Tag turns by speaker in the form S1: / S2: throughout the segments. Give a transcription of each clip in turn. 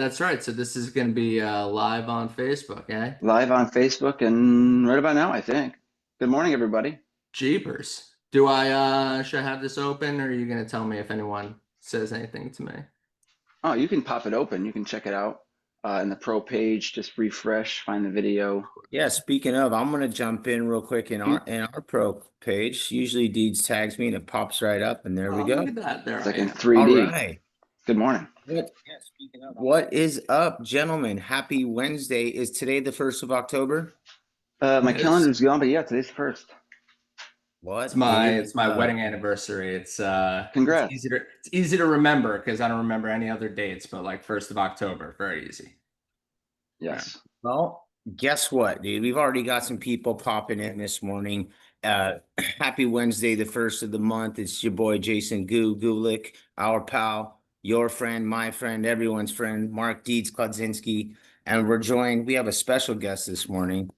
S1: That's right. So this is going to be live on Facebook, eh?
S2: Live on Facebook and right about now, I think. Good morning, everybody.
S1: Jeepers. Do I should I have this open, or are you going to tell me if anyone says anything to me?
S2: Oh, you can pop it open. You can check it out in the pro page. Just refresh, find the video.
S3: Yeah, speaking of, I'm gonna jump in real quick in
S2: Hmm.
S3: our pro page. Usually Deeds tags me and it pops right up, and there we
S1: Oh, look
S3: go.
S1: at that. There
S2: It's
S1: I
S2: like in
S1: am.
S3: All
S2: 3D.
S3: right.
S2: Good morning.
S3: What is up, gentlemen? Happy Wednesday. Is today the 1st of October?
S2: My
S1: Yes.
S2: calendar's gone, but yeah, today's the first.
S1: It's
S3: What
S1: my
S3: is
S1: it's my
S3: up?
S1: wedding anniversary. It's
S2: Congrats.
S1: easy to remember because I don't remember any other dates, but like 1st of October, very easy. Yeah.
S2: Yes.
S3: Well, guess what, dude? We've already got some people popping in this morning. Happy Wednesday, the 1st of the month. It's your boy Jason Gulick, our pal, your friend, my friend, everyone's friend, Mark Dietz Kladzinski. And we have a special guest this morning,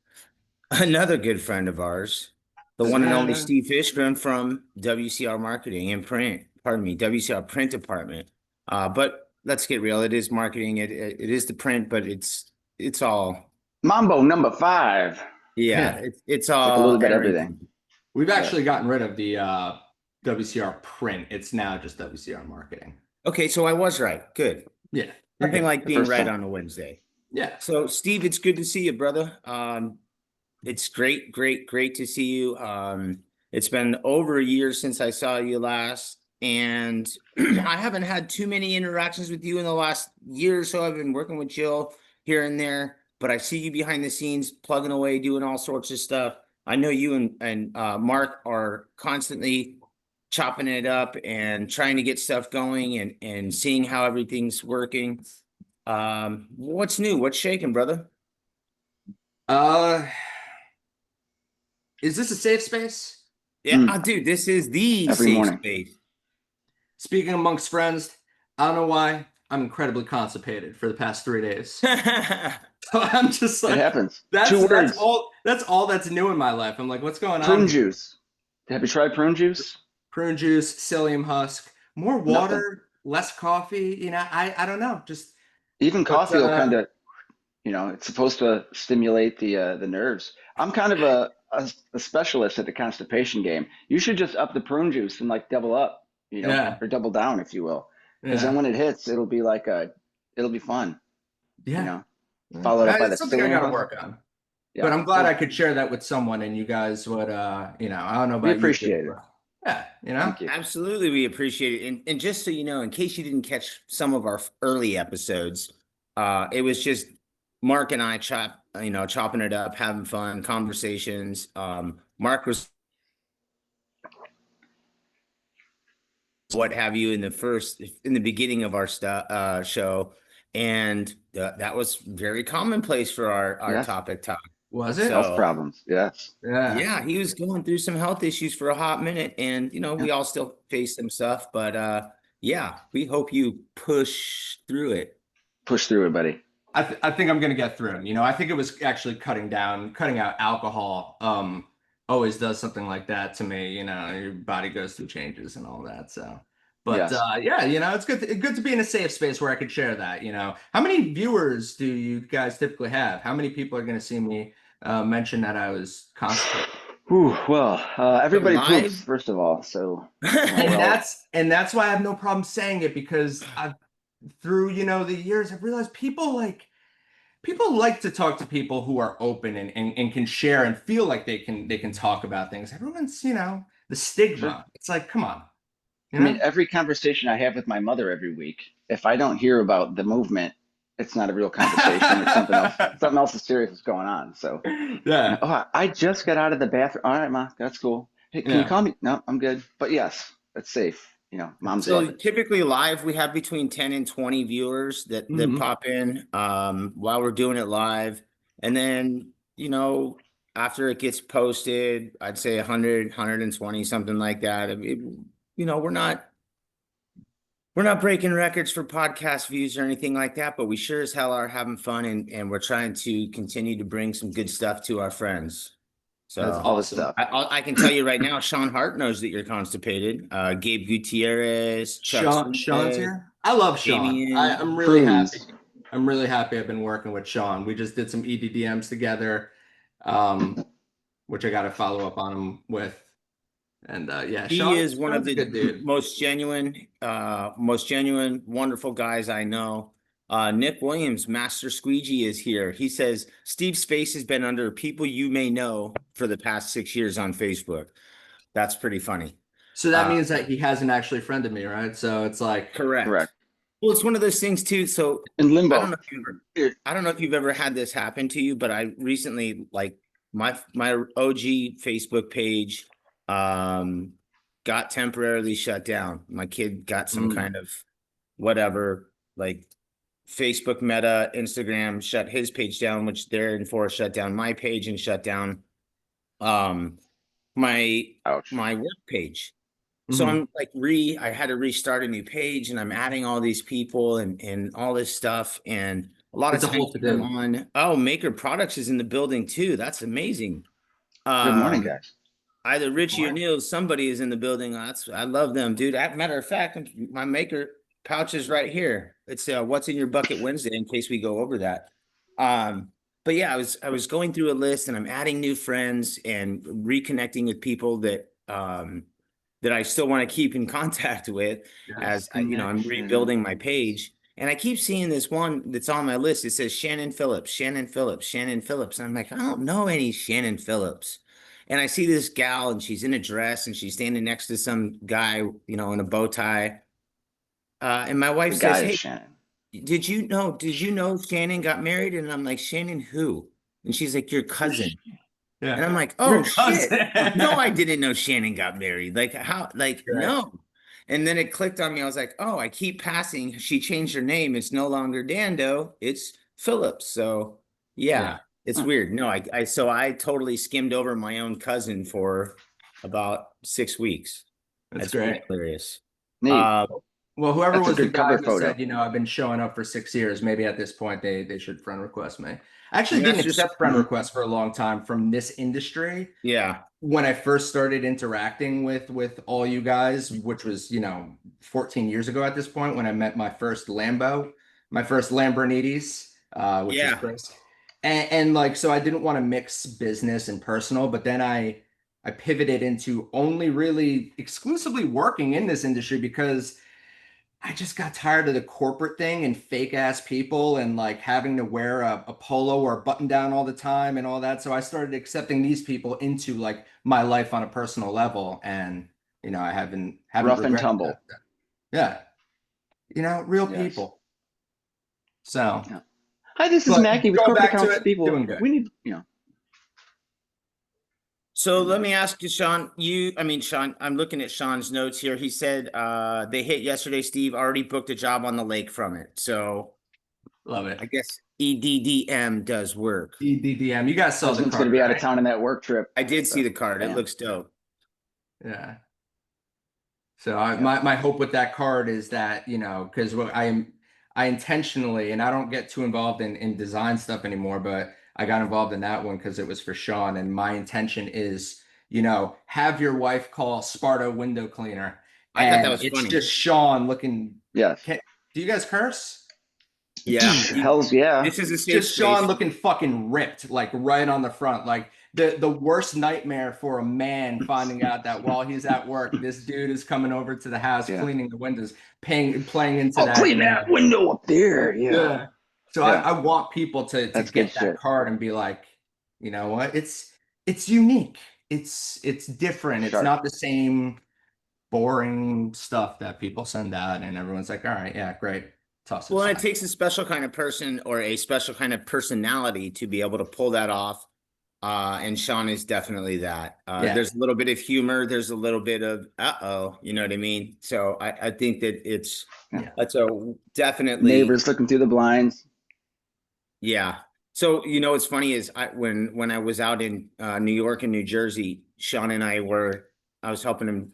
S3: another good friend of ours, the one and only Steve Fischgrund from WCR Marketing and Print, pardon me, WCR Print Department. But let's get real. It is marketing. It is the print, but it's all,
S2: Mambo number 5.
S3: yeah,
S1: Yeah.
S3: it's
S2: It's like a
S3: all
S2: little bit everything.
S3: everything.
S1: We've
S2: Yeah.
S1: actually gotten rid of the WCR print. It's now just WCR marketing.
S3: Okay, so I was right. Good.
S1: Yeah.
S3: Nothing like
S2: The
S3: being
S2: first
S3: right
S2: time.
S3: on a Wednesday.
S1: Yeah.
S3: So, Steve, it's good to see you, brother. It's great to see you. It's been over a year since I saw you last, and I haven't had too many interactions with you in the last year or so. I've been working with Jill here and there, but I see you behind the scenes, plugging away, doing all sorts of stuff. I know you and Mark are constantly chopping it up and trying to get stuff going and seeing how everything's working. What's new? What's shaking, brother?
S1: Uh, is this a safe space?
S3: Yeah, dude, this is the
S2: Every
S3: safe
S2: morning.
S3: space.
S1: Speaking amongst friends, I don't know why I'm incredibly constipated for the past 3 days. So I'm just
S2: It
S1: like,
S2: happens.
S1: that's
S2: 2
S1: that's
S2: words.
S1: all that's new in my life. I'm like, what's going on
S2: Prune
S1: here?
S2: juice. Have you tried prune juice?
S1: Prune juice, psyllium husk, more
S2: Nothing.
S1: water, less coffee. I don't know. Just
S2: Even
S1: but
S2: coffee will kind of, it's supposed to stimulate the nerves. I'm kind of a specialist at the constipation game. You should just up the prune juice and like double up,
S1: yeah,
S2: or double down, if you will. Because then
S1: yeah,
S2: when it hits, it'll be fun, you
S1: yeah.
S2: know. Followed up by the
S1: It's something I
S2: psyllium
S1: got to
S2: husk.
S1: work on. But
S2: Yeah,
S1: I'm glad I could share that with someone, and you guys would, I don't know
S2: we
S1: about you,
S2: appreciate it.
S1: but yeah,
S2: Thank you.
S3: Absolutely, we appreciate it. And just so you know, in case you didn't catch some of our early episodes, it was just Mark and I chopping it up, having fun, conversations. Mark was what have you in the beginning of our show, and that was very commonplace for our
S2: Yes,
S3: topic talk.
S1: was it?
S2: health
S3: So
S2: problems. Yes.
S1: Yeah.
S3: yeah, he was going through some health issues for a hot minute, and
S2: Yeah.
S3: we all still face some stuff, but yeah, we hope you push through it.
S2: Push through it, buddy.
S1: I think I'm gonna get through them. I think it was actually cutting out alcohol. Always does something like that to me. Your body goes through changes and all that. So, but
S2: Yes.
S1: yeah, it's good to be in a safe space where I could share that. How many viewers do you guys typically have? How many people are gonna see me mention that I was constipated?
S2: Whew, well, everybody poops,
S3: Live.
S2: first of all. So,
S1: And
S2: well,
S1: that's why I have no problem saying it because through the years I've realized people like to talk to people who are open and can share and feel like they can talk about things. Everyone's, the
S2: sure.
S1: stigma. It's like, come on, you
S2: I mean,
S1: know?
S2: every conversation I have with my mother every week, if I don't hear about the movement, it's not a real conversation. It's something else. Something else is serious is going on. So,
S1: Yeah,
S2: oh, I just got out of the bathroom. All right, Ma, that's cool. Hey, can you
S1: yeah.
S2: call me? No, I'm good. But yes, it's safe. Moms love
S3: So
S2: it.
S3: typically live, we have between 10 and 20 viewers that
S1: Mhm.
S3: pop in while we're doing it live. And then, after it gets posted, I'd say 100, 120, something like that. I mean, we're not breaking records for podcast views or anything like that, but we sure as hell are having fun, and we're trying to continue to bring some good stuff to our friends.
S1: That's
S3: So
S2: All this
S1: awesome.
S2: stuff.
S3: I can tell you right now, Sean Hart knows that you're constipated. Gabe Gutierrez, Chuck
S1: Sean's
S3: Smith,
S1: here. I love Sean.
S3: Damien.
S1: I'm really happy.
S2: Prunes.
S1: I'm really happy I've been working with Sean. We just did some EDDMs together, which I got to follow up on him with. And yeah,
S3: He is one of
S1: Sean's a
S3: the
S1: good dude.
S3: most genuine, wonderful guys I know. Nick Williams, Master Squeegee, is here. He says Steve's face has been under people you may know for the past 6 years on Facebook. That's pretty funny.
S1: So that means that he hasn't actually friended me, right? So it's like,
S3: Correct.
S2: Correct.
S3: Well, it's one of those things too. So
S2: In
S3: I don't
S2: limbo.
S3: know if you ever, I don't know if you've ever had this happen to you, but I recently, like, my OG Facebook page got temporarily shut down. My kid got some kind of whatever, like Facebook Meta, Instagram shut his page down, which therefore shut down my page and shut down um my
S2: Ouch.
S3: my work page. So I'm like I had to restart a new page, and I'm adding all these people and all this stuff. And a lot of
S1: it's a
S3: times
S1: whole to
S3: I'm
S1: do.
S3: on, oh, Maker Products is in the building too. That's amazing.
S2: Good morning, guys.
S3: Either Richie or
S1: What?
S3: Neil, somebody is in the building. I love them, dude. Matter of fact, my Maker pouch is right here. It's what's in your bucket Wednesday, in case we go over that. But yeah, I was going through a list, and I'm adding new friends and reconnecting with people that I still want to keep in contact with, as I'm rebuilding my page. And I keep seeing this one that's on my list. It says Shannon Phillips, Shannon Phillips, Shannon Phillips. And I'm like, I don't know any Shannon Phillips. And I see this gal, and she's in a dress, and she's standing next to some guy, in a bow tie. And my wife
S2: The
S3: says,
S2: guy is
S3: "Hey,
S2: Shannon.
S3: did you know Shannon got married?" And I'm like, "Shannon who?" And she's like, "Your cousin." And I'm
S1: Yeah.
S3: like,
S1: Your
S3: "Oh shit.
S1: cousin.
S3: No, I didn't know Shannon got married. Like how, like,
S1: Right.
S3: no." And then it clicked on me. I was like, "Oh, I keep passing. She changed her name. It's no longer Dando, it's Phillips." So
S1: Yeah.
S3: yeah, it's
S2: Huh.
S3: weird. No, I totally skimmed over my own cousin for about 6 weeks.
S1: That's
S3: That's pretty
S1: great.
S3: hilarious.
S2: Neat.
S3: Uh,
S1: Well, whoever
S2: That's a
S1: was the
S2: good
S1: guy
S2: cover
S1: who said,
S2: photo.
S1: I've been showing up for 6 years, maybe at this point they should friend request me. I actually didn't
S3: Masters,
S1: accept friend requests for a long time from this industry.
S3: yeah,
S1: When I first started interacting with all you guys, which was, 14 years ago at this point, when I met my first Lamborghinis, which was
S3: yeah.
S1: Chris. And like, so I didn't want to mix business and personal, but then I pivoted into only really exclusively working in this industry because I just got tired of the corporate thing and fake ass people and like having to wear a polo or a button down all the time and all that. So I started accepting these people into like my life on a personal level. And, I haven't
S2: Rough and
S1: regretted that.
S2: tumble.
S1: Yeah. Real
S2: Yes.
S1: people. So,
S2: Yeah. Hi, this is
S1: but
S2: Mackie with
S1: going
S2: Corporate
S1: back to
S2: Accounts
S1: it,
S2: People.
S1: doing good.
S2: We need,
S3: So let me ask you, Sean, Sean, I'm looking at Sean's notes here. He said they hit yesterday, Steve already booked a job on the lake from it. So
S1: Love
S3: I
S1: it.
S3: guess EDDM does work.
S1: EDDM. You guys saw the
S2: husband's going
S1: card,
S2: to be out of
S1: right?
S2: town on that work trip.
S3: I did see
S2: So,
S3: the card. It
S2: bam.
S3: looks dope.
S1: Yeah. So
S2: Yep.
S1: my hope with that card is that, because I intentionally, and I don't get too involved in design stuff anymore, but I got involved in that one because it was for Sean. And my intention is, have your wife call Sparta window cleaner.
S3: I thought that
S1: And
S3: was
S1: it's
S3: funny.
S1: just Sean looking.
S2: Yes.
S1: Do you guys curse?
S3: Yeah.
S2: Hell's yeah.
S3: This is a
S1: It's
S3: safe
S1: just Sean
S3: space.
S1: looking fucking ripped, like right on the front. Like the worst nightmare for a man finding out that while he's at work, this dude is coming over to the house,
S2: Yeah.
S1: cleaning the windows, playing into
S2: I'll
S1: that.
S2: clean that window up there. Yeah.
S1: Yeah. So
S2: Yeah.
S1: I want people to
S2: That's
S1: get
S2: good
S1: that
S2: shit.
S1: card and be like, you know what? It's unique. It's different. It's
S2: Sharp.
S1: not the same boring stuff that people send out and everyone's like, all right, yeah, great. Toss it
S3: Well, it
S1: aside.
S3: takes a special kind of person or a special kind of personality to be able to pull that off. And Sean is definitely that.
S1: Yeah.
S3: There's a little bit of humor. There's a little bit of, you know what I mean? So I think that that's a definitely.
S2: Neighbors looking through the blinds.
S3: Yeah. So, what's funny is when I was out in New York and New Jersey, Sean and I was helping him,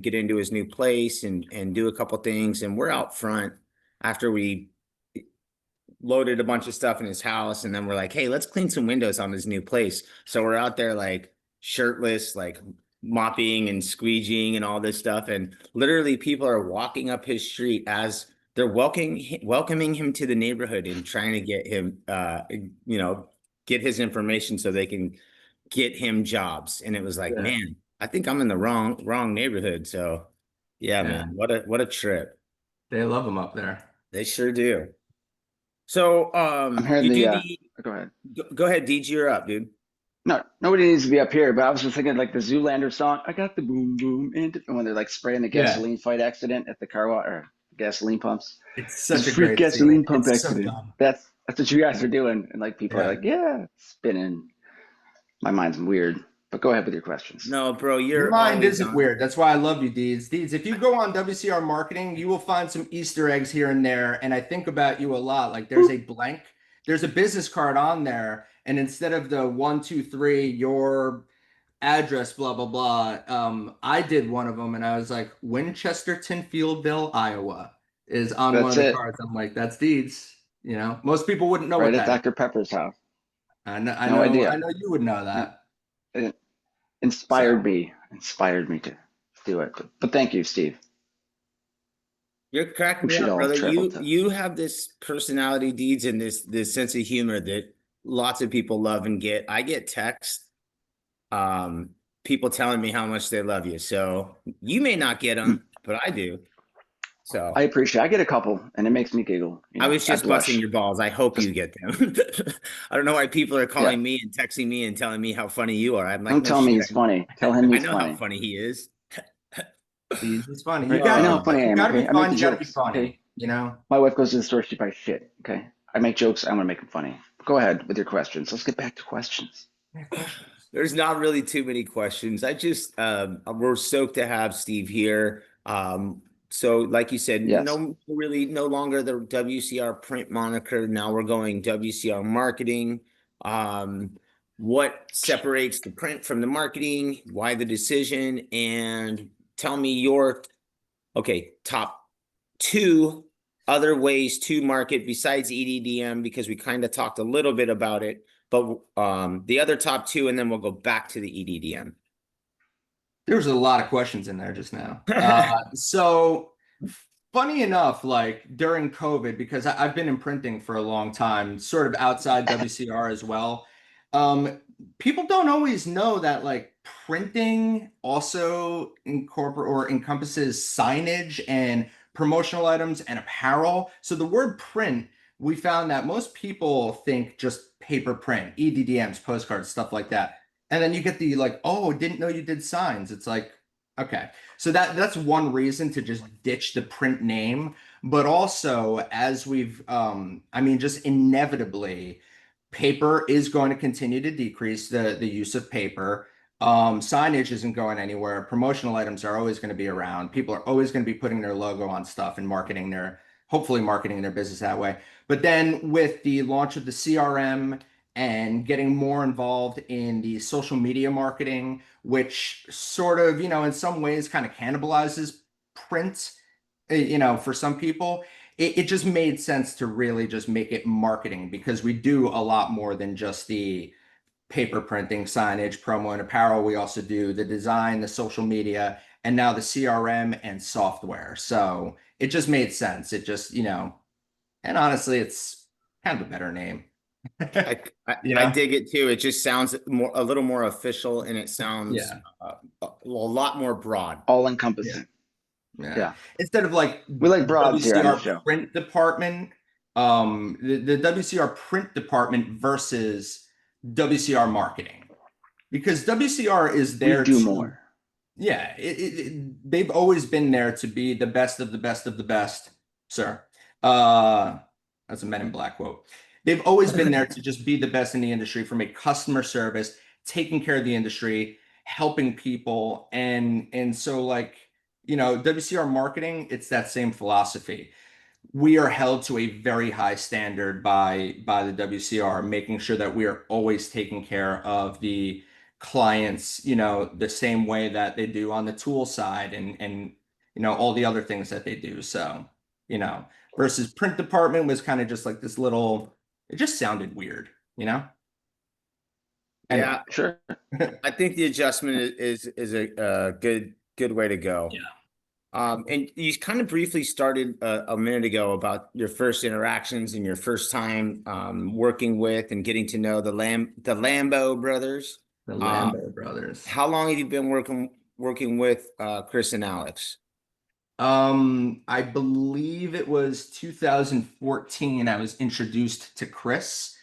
S3: get into his new place and do a couple things. And we're out front after we loaded a bunch of stuff in his house. And then we're like, hey, let's clean some windows on his new place. So we're out there like shirtless, like mopping and squeegeeing and all this stuff. And literally people are walking up his street as they're welcoming him to the neighborhood and trying to get him, get his information so they can get him jobs. And it was like,
S1: Yeah.
S3: man, I think I'm in the wrong neighborhood. So yeah,
S1: Yeah.
S3: man, what a trip.
S1: They love them up there.
S3: They sure do. So
S2: I'm hearing
S3: you do
S2: the.
S3: the
S2: Go ahead.
S3: go ahead, DJ, you're up, dude.
S2: No, nobody needs to be up here, but I was just thinking like the Zoolander song. I got the boom boom, and when they're like spraying the
S1: Yeah.
S2: gasoline fight accident at the car wash or gasoline pumps.
S1: It's
S2: There's
S1: such
S2: a
S1: a
S2: freak
S1: great scene.
S2: gasoline pump
S1: It's so
S2: accident.
S1: dumb.
S2: That's what you guys are doing, and like people are
S1: Yeah.
S2: like, yeah, spinning. My mind's weird, but go ahead with your questions.
S3: No, bro,
S1: Your
S3: you're
S1: mind
S3: always
S1: isn't
S3: on.
S1: weird. That's why I love you, Deeds. Deeds, if you go on WCR Marketing, you will find some Easter eggs here and there. And I think about you a lot. Like there's a business card on there. And instead of the 123, your address, blah, blah, blah, I did one of them and I was like, Winchesterton Fieldville, Iowa is on one
S2: That's
S1: of the
S2: it.
S1: cards. I'm like, that's Deeds. You know, most people wouldn't know what
S2: Right at
S1: that is.
S2: Dr. Pepper's house.
S1: I
S2: No
S1: know, I
S2: idea.
S1: know you would know
S2: Yeah.
S1: that.
S2: It
S1: So.
S2: inspired me to do it. But thank you, Steve.
S3: You're cracking
S2: We
S3: me
S2: should
S3: up,
S2: all
S3: brother.
S2: travel
S3: You
S2: to.
S3: you have this personality, Deeds, and this sense of humor that lots of people love and get. I get texts, um, people telling me how much they love you. So you may not get them, but I do.
S2: I
S3: So
S2: appreciate. I get a couple, and it makes me giggle.
S3: I was
S2: I
S3: just busting
S2: blush.
S3: your balls. I hope
S2: Just
S3: you get them. I don't know why people are
S2: yeah.
S3: calling me and texting me and telling me how funny you are. I'm like,
S2: Don't
S3: no
S2: tell me
S3: shit.
S2: he's funny. Tell him
S3: I
S2: he's
S3: know how
S2: funny.
S3: funny he is.
S1: It's funny.
S2: Right? I know how funny I
S1: You
S2: am.
S1: gotta be
S2: Okay, I make
S1: fun.
S2: the
S1: You gotta be
S2: jokes. Okay,
S1: funny. You know.
S2: my wife goes to the store. She buys shit. Okay, I make jokes. I'm gonna make them funny. Go ahead with your questions. Let's get back to questions.
S1: Yeah, questions.
S3: There's not really too many questions. I just we're stoked to have Steve here. So like you said,
S2: Yes.
S3: no longer the WCR print moniker. Now we're going WCR marketing. What separates the print from the marketing? Why the decision? And tell me your top two other ways to market besides EDDM because we kind of talked a little bit about it, but the other top two, and then we'll go back to the EDDM.
S1: There was a lot of questions in there just now. So funny enough, like during COVID, because I've been in printing for a long time, sort of outside WCR as well. Um, People don't always know that like printing also incorporate or encompasses signage and promotional items and apparel. So the word print, we found that most people think just paper print, EDDMs, postcards, stuff like that. And then you get the like, oh, didn't know you did signs. It's like, okay. So that's one reason to just ditch the print name. But also, as we've I mean, just inevitably, paper is going to continue to decrease the use of paper. Signage isn't going anywhere. Promotional items are always going to be around. People are always going to be putting their logo on stuff and hopefully marketing their business that way. But then with the launch of the CRM and getting more involved in the social media marketing, which sort of, in some ways kind of cannibalizes print, for some people, it just made sense to really just make it marketing because we do a lot more than just the paper printing, signage, promo, and apparel. We also do the design, the social media, and now the CRM and software. So it just made sense. It just, and honestly, it's kind of a better name.
S3: I, I
S1: You
S3: I
S1: know?
S3: dig it too. It just sounds a little more official, and it sounds
S1: Yeah.
S3: a lot more broad.
S2: All
S1: Yeah.
S2: encompassing.
S1: Yeah.
S2: Yeah.
S1: Instead of like
S2: We like broads here on the
S1: WCR
S2: show.
S1: print department, the WCR print department versus WCR marketing. Because WCR is
S2: We
S1: there
S2: do
S1: to,
S2: more.
S1: yeah, they've always been there to be the best of the best of the best, sir. Uh, that's a Men in Black quote. They've always been there to just be the best in the industry from a customer service, taking care of the industry, helping people, and so like, WCR marketing, it's that same philosophy. We are held to a very high standard by the WCR, making sure that we are always taking care of the clients, the same way that they do on the tool side and all the other things that they do. So, versus print department was kind of just like this little, it just sounded weird, you know? Anyway.
S3: Yeah,
S2: Sure.
S3: I think the adjustment is a good way to go.
S1: Yeah.
S3: And you kind of briefly started a minute ago about your first interactions and your first time working with and getting to know the Lambo brothers.
S1: The
S3: Uh,
S1: Lambo brothers.
S3: how long have you been working with Chris and Alex?
S1: I believe it was 2014. I was introduced to Chris,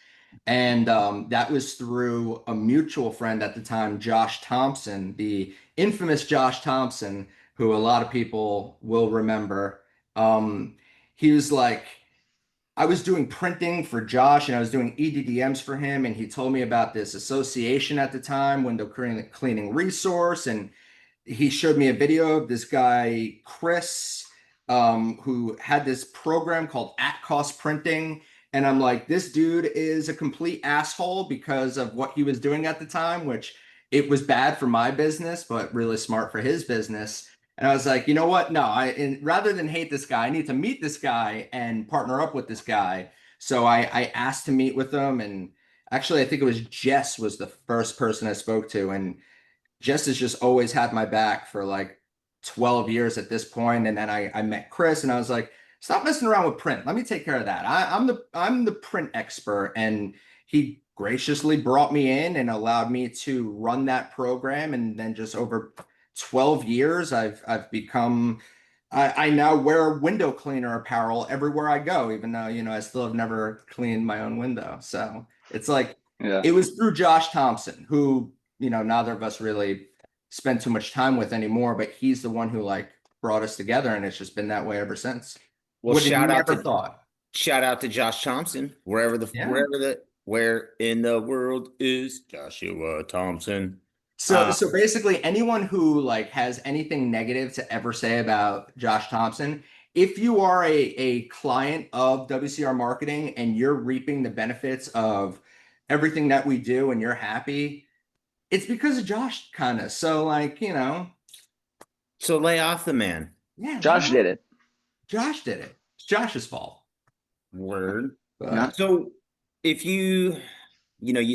S1: and that was through a mutual friend at the time, Josh Thompson, the infamous Josh Thompson, who a lot of people will remember. Um, he was like, I was doing printing for Josh and I was doing EDDMs for him, and he told me about this association at the time, Window Cleaning Resource, and he showed me a video of this guy, Chris, who had this program called At Cost Printing. And I'm like, this dude is a complete asshole because of what he was doing at the time, which it was bad for my business, but really smart for his business. And I was like, you know what? No, rather than hate this guy, I need to meet this guy and partner up with this guy. So I asked to meet with him. And actually, I think it was Jess was the first person I spoke to. And Jess has just always had my back for like 12 years at this point. And then I met Chris and I was like, stop messing around with print. Let me take care of that. I'm the print expert. And he graciously brought me in and allowed me to run that program. And then just over 12 years, I've become I now wear window cleaner apparel everywhere I go, even though, I still have never cleaned my own window. So it's like
S2: Yeah.
S1: it was through Josh Thompson, who neither of us really spend too much time with anymore, but he's the one who like brought us together, and it's just been that way ever since.
S3: Well,
S1: Would have never thought.
S3: shout out to Josh Thompson,
S1: Yeah.
S3: where in the world is Joshua Thompson?
S1: So basically anyone who like has anything negative to ever say about Josh Thompson, if you are a client of WCR Marketing and you're reaping the benefits of everything that we do and you're happy, it's because of Josh kind of. So like,
S3: So lay off the man.
S1: yeah,
S2: Josh did it.
S1: Josh did it. It's Josh's fault.
S3: Word.
S2: Yeah.
S3: So if you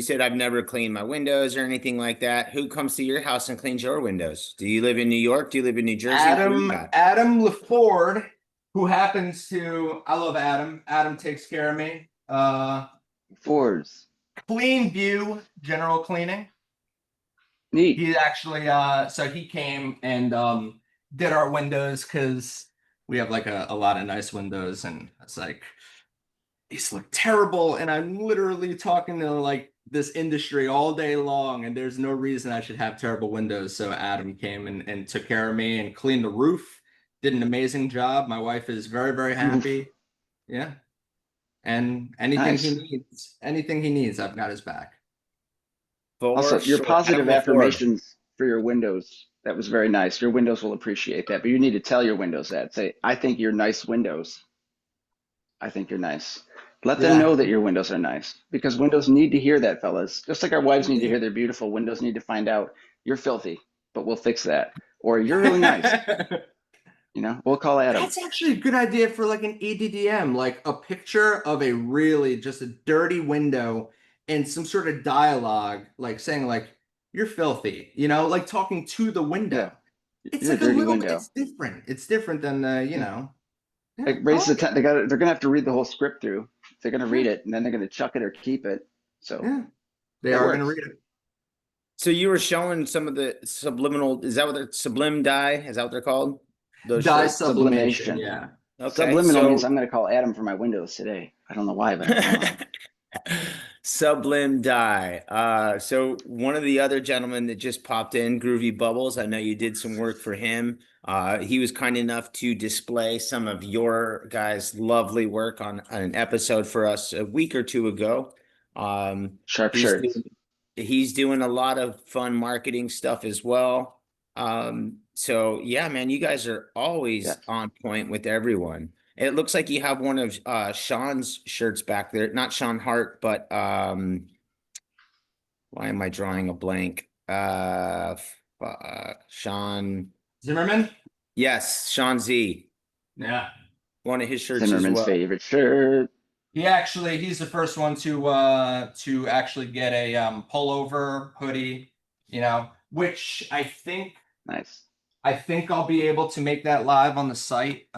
S3: said I've never cleaned my windows or anything like that. Who comes to your house and cleans your windows? Do you live in New York? Do you live in New Jersey? Where you at?
S1: Adam LaFord, who happens to, I love Adam. Adam takes care of me.
S2: Fords.
S1: Clean View General Cleaning.
S2: Neat.
S1: He actually, so he came and did our windows because we have like a lot of nice windows, and it's like these look terrible, and I'm literally talking to like this industry all day long, and there's no reason I should have terrible windows. So Adam came and took care of me and cleaned the roof, did an amazing job. My wife is very, very happy. Yeah. And
S2: Nice.
S1: anything he needs, I've got his back.
S2: Also,
S3: For
S2: your
S3: sure.
S2: positive
S3: Adam LaFord.
S2: affirmations for your windows, that was very nice. Your windows will appreciate that, but you need to tell your windows that. Say, I think you're nice windows. I think you're nice. Let them
S1: Yeah.
S2: know that your windows are nice because windows need to hear that, fellas. Just like our wives need to hear they're beautiful, windows need to find out you're filthy, but we'll fix that. Or you're really nice. We'll call Adam.
S1: That's actually a good idea for like an EDDM, like a picture of a really just a dirty window and some sort of dialogue, like saying like you're filthy, like talking to the window.
S2: Yeah,
S1: It's
S2: you're a
S1: like a
S2: dirty
S1: little,
S2: window.
S1: it's different. It's different than
S2: Yeah.
S1: Yeah,
S2: Like
S1: I
S2: raise the
S1: like it.
S2: time. They're gonna have to read the whole script through. They're gonna read
S1: Yeah,
S2: it and then they're gonna chuck it or keep it. So
S1: yeah. They
S2: it
S1: are gonna
S2: works.
S1: read it.
S3: So you were showing some of the subliminal, is that what they're sublim dye? Is that what they're called? Those
S1: Dye
S3: shirts?
S1: sublimation,
S2: Sublimation.
S1: yeah.
S3: Okay,
S2: Subliminal means
S3: so
S2: I'm gonna call Adam for my windows today. I don't know why, but I'm calling him.
S3: Sublim dye. So one of the other gentlemen that just popped in, Groovy Bubbles, I know you did some work for him. He was kind enough to display some of your guys' lovely work on an episode for us a week or two ago.
S2: Sharp
S3: He's
S2: shirts.
S3: doing, he's doing a lot of fun marketing stuff as well. So yeah, man, you guys are always
S2: Yes.
S3: on point with everyone. It looks like you have one of Sean's shirts back there. Not Sean Hart, but why am I drawing a blank? Sean.
S1: Zimmerman?
S3: Yes, Sean Z.
S1: Yeah.
S3: One of his shirts as
S2: Zimmerman's
S3: well.
S2: favorite shirt.
S1: He's the first one to actually get a pullover hoodie, which
S2: Nice.
S1: I think I'll be able to make that live on the site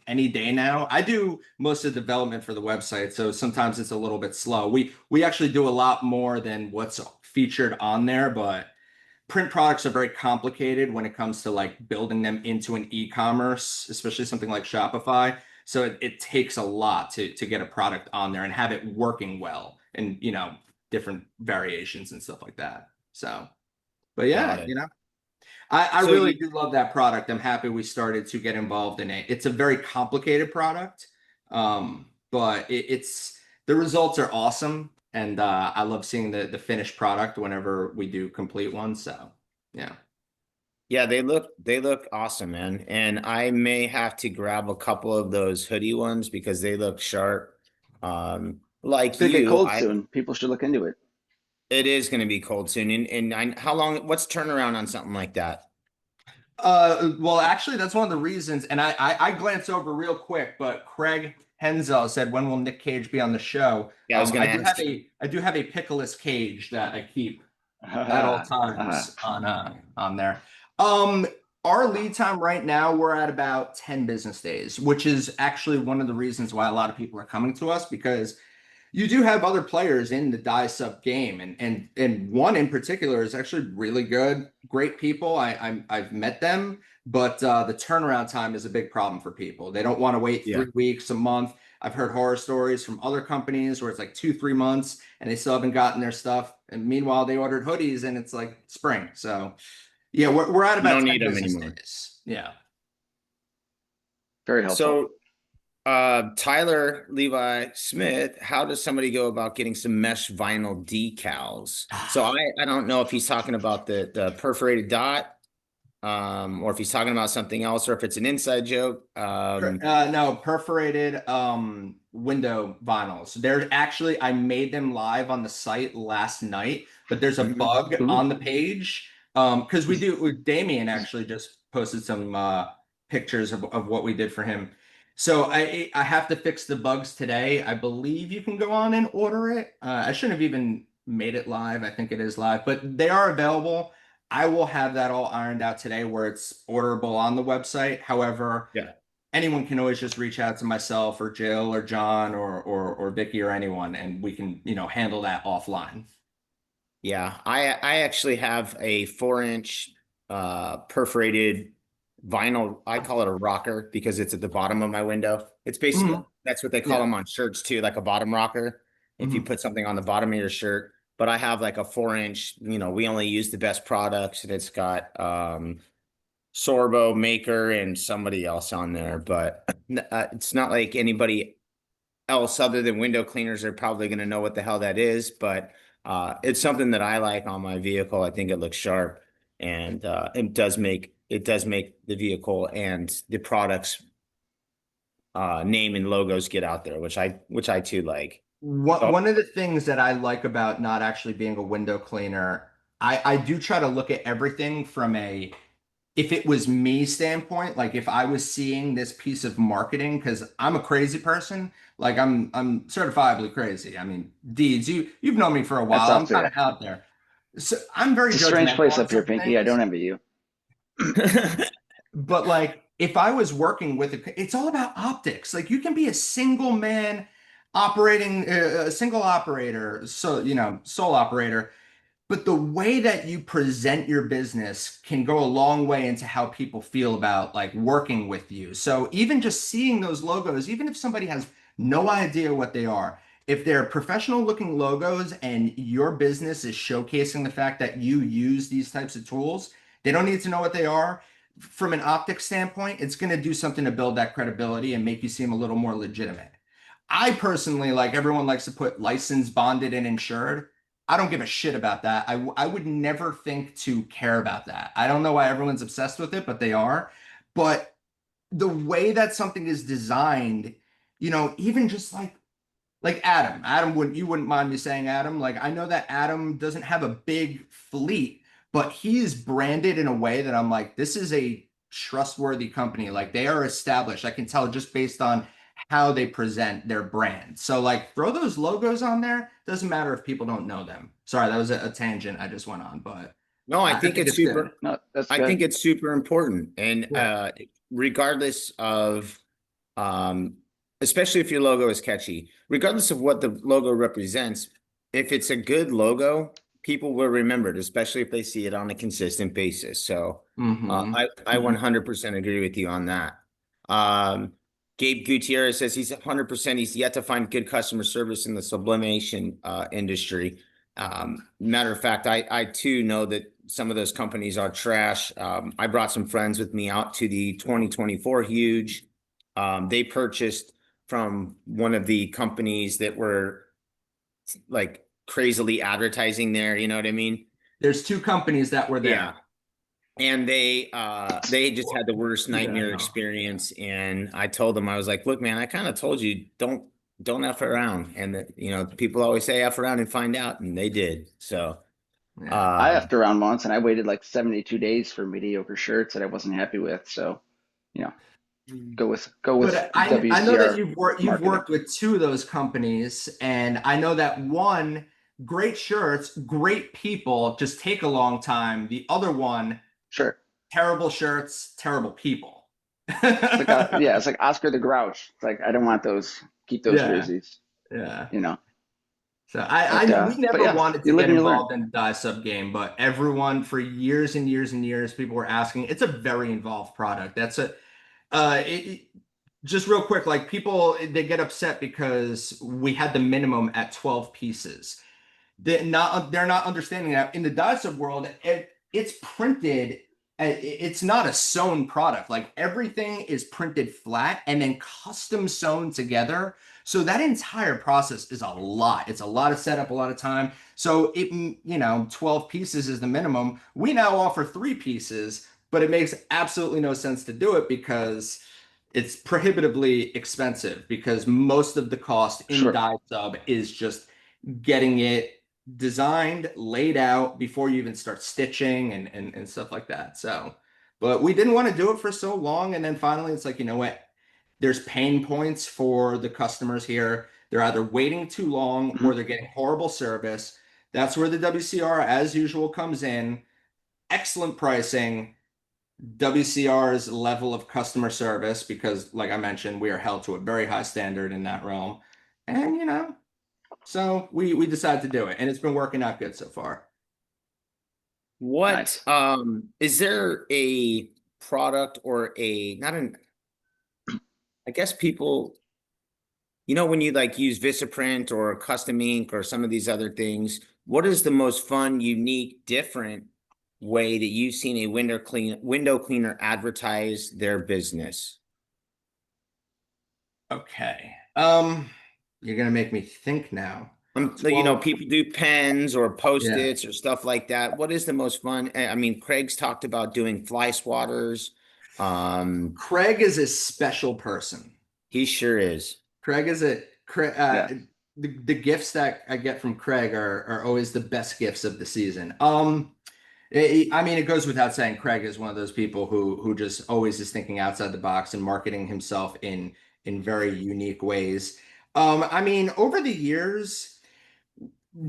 S1: any day now. I do most of the development for the website, so sometimes it's a little bit slow. We actually do a lot more than what's featured on there, but print products are very complicated when it comes to like building them into an e-commerce, especially something like Shopify. So it takes a lot to get a product on there and have it working well and different variations and stuff like that. So, but
S3: Got
S1: yeah,
S3: it.
S1: I
S3: So
S1: really
S3: you,
S1: do love that product. I'm happy we started to get involved in it. It's a very complicated product, but it's the results are awesome, and I love seeing the finished product whenever we do complete one. So, yeah.
S3: yeah, they look awesome, man. And I may have to grab a couple of those hoodie ones because they look sharp.
S2: It's
S3: Like
S2: gonna get
S3: you,
S2: cold soon. People should look into it.
S3: it is going to be cold soon. How long, what's turnaround on something like that?
S1: Well, actually, that's one of the reasons, and I glanced over real quick, but Craig Henzel said, "When will Nick Cage be on the show?"
S3: Yeah, I was going to ask you.
S1: I do have a pickleless cage that I keep at all
S2: Uh-huh.
S1: times on there. Um, our lead time right now, we're at about 10 business days, which is actually one of the reasons why a lot of people are coming to us because you do have other players in the die sub game, and one in particular is actually really good, great people. I've met them, but the turnaround time is a big problem for people. They don't want to wait
S3: Yeah.
S1: 3 weeks, a month. I've heard horror stories from other companies where it's like 2, 3 months and they still haven't gotten their stuff. And meanwhile, they ordered hoodies and it's like spring. So yeah, we're at
S3: You
S1: about
S3: don't
S1: 10
S3: need them
S1: business
S3: anymore.
S1: days. Yeah.
S2: Very helpful.
S3: So, Tyler Levi Smith, how does somebody go about getting some mesh vinyl decals? So I don't know if he's talking about the perforated dot, or if he's talking about something else, or if it's an inside joke.
S1: No, perforated window vinyls. They're actually I made them live on the site last night, but there's a
S3: Mhm.
S1: bug
S2: Ooh.
S1: on the page. Because Damien actually just posted some pictures of what we did for him. So I have to fix the bugs today. I believe you can go on and order it. I shouldn't have even made it live. I think it is live, but they are available. I will have that all ironed out today where it's orderable on the website. However,
S3: Yeah.
S1: anyone can always just reach out to myself or Jill or John or Vicky or anyone, and we can, handle that offline.
S3: Yeah, I actually have a 4-inch perforated vinyl. I call it a rocker because it's at the bottom of my window. It's basically
S1: Mhm.
S3: that's what they call
S1: Yeah.
S3: them on shirts too, like a bottom rocker. If you
S1: Mhm.
S3: put something on the bottom of your shirt, but I have like a 4-inch, we only use the best products and it's got Sorbo Maker and somebody else on there, but it's not like anybody else other than window cleaners are probably going to know what the hell that is, but it's something that I like on my vehicle. I think it looks sharp, and it does make the vehicle and the products name and logos get out there, which I too like.
S1: One
S3: So
S1: one of the things that I like about not actually being a window cleaner, I do try to look at everything from a if it was me standpoint, like if I was seeing this piece of marketing, because I'm a crazy person, like I'm certifiably crazy. I mean, Deeds, you've known me for a
S2: That's
S1: while.
S2: off
S1: I'm kind
S2: there.
S1: of out there. So I'm very
S2: It's a strange
S1: judgmental
S2: place
S1: on
S2: up here,
S1: certain
S2: Pinky. I don't
S1: things.
S2: envy you.
S1: But like if I was working with it's all about optics. Like you can be a single man operating a single operator, so sole operator, but the way that you present your business can go a long way into how people feel about like working with you. So even just seeing those logos, even if somebody has no idea what they are, if they're professional looking logos and your business is showcasing the fact that you use these types of tools, they don't need to know what they are. From an optics standpoint, it's going to do something to build that credibility and make you seem a little more legitimate. I personally, like everyone likes to put licensed, bonded, and insured. I don't give a shit about that. I would never think to care about that. I don't know why everyone's obsessed with it, but they are. But the way that something is designed, even just like Adam. Adam wouldn't you wouldn't mind me saying Adam. Like I know that Adam doesn't have a big fleet, but he is branded in a way that I'm like, this is a trustworthy company. Like they are established. I can tell just based on how they present their brand. So like throw those logos on there. Doesn't matter if people don't know them. Sorry, that was a tangent I just went on, but
S3: No, I
S1: I
S3: think
S1: think
S3: it's
S1: it's good.
S3: super.
S2: No, that's
S3: I think
S2: good.
S3: it's super important, and
S1: Yeah.
S3: regardless of, um, especially if your logo is catchy, regardless of what the logo represents, if it's a good logo, people will remember it, especially if they see it on a consistent basis. So,
S1: Hmm.
S3: I 100% agree with you on that. Um, Gabe Gutierrez says he's 100%. He's yet to find good customer service in the sublimation industry. Matter of fact, I too know that some of those companies are trash. I brought some friends with me out to the 2024 Huge. They purchased from one of the companies that were like crazily advertising there. You know what I mean?
S1: There's two companies that were
S3: Yeah.
S1: there.
S3: And they just had the worst
S1: Yeah, I
S3: nightmare
S1: know.
S3: experience. And I told them, I was like, look, man, I kind of told you, don't F around. And that, people always say F around and find out, and they did. So,
S1: Yeah.
S2: I
S3: um,
S2: effed around once and I waited like 72 days for mediocre shirts that I wasn't happy with. So, you know, go with
S1: But I know that
S2: WCR
S1: you've
S2: marketing.
S1: worked with two of those companies, and I know that one, great shirts, great people, just take a long time. The other one,
S2: Sure.
S1: terrible shirts, terrible people.
S2: It's like yeah, it's like Oscar the Grouch. It's like I don't want those. Keep those
S1: Yeah,
S2: jerseys,
S1: yeah.
S2: you know.
S1: So we
S2: But
S1: never
S2: yeah,
S1: wanted to
S2: you live
S1: get
S2: and you learn.
S1: involved in the die sub game, but everyone for years and years and years, people were asking. It's a very involved product. That's a just real quick, like people they get upset because we had the minimum at 12 pieces. They're not understanding that in the die sub world, it's printed. It's not a sewn product. Like everything is printed flat and then custom sewn together. So that entire process is a lot. It's a lot of setup, a lot of time. So 12 pieces is the minimum. We now offer 3 pieces, but it makes absolutely no sense to do it because it's prohibitively expensive because most of the cost in
S2: Sure.
S1: die sub is just getting it designed, laid out before you even start stitching and stuff like that. So, but we didn't want to do it for so long. And then finally, it's like, you know what? There's pain points for the customers here. They're either waiting too long
S2: Mhm.
S1: or they're getting horrible service. That's where the WCR, as usual, comes in. Excellent pricing. WCR's level of customer service, because, like I mentioned, we are held to a very high standard in that realm. And, so we decided to do it, and it's been working out good so far.
S3: what
S2: Nice.
S3: is there a product or a not an I guess people, when you like use Vistaprint or custom ink or some of these other things, what is the most fun, unique, different way that you've seen a window cleaner advertise their business?
S1: Okay. You're gonna make me think now. 12.
S3: People do pens or
S1: Yeah.
S3: post-its or stuff like that. What is the most fun? I mean, Craig's talked about doing fly swatters. Um,
S1: Craig is a special person.
S3: he sure is.
S1: Craig is a Craig,
S2: Yeah.
S1: the gifts that I get from Craig are always the best gifts of the season. I mean, it goes without saying, Craig is one of those people who just always is thinking outside the box and marketing himself in very unique ways. I mean, over the years.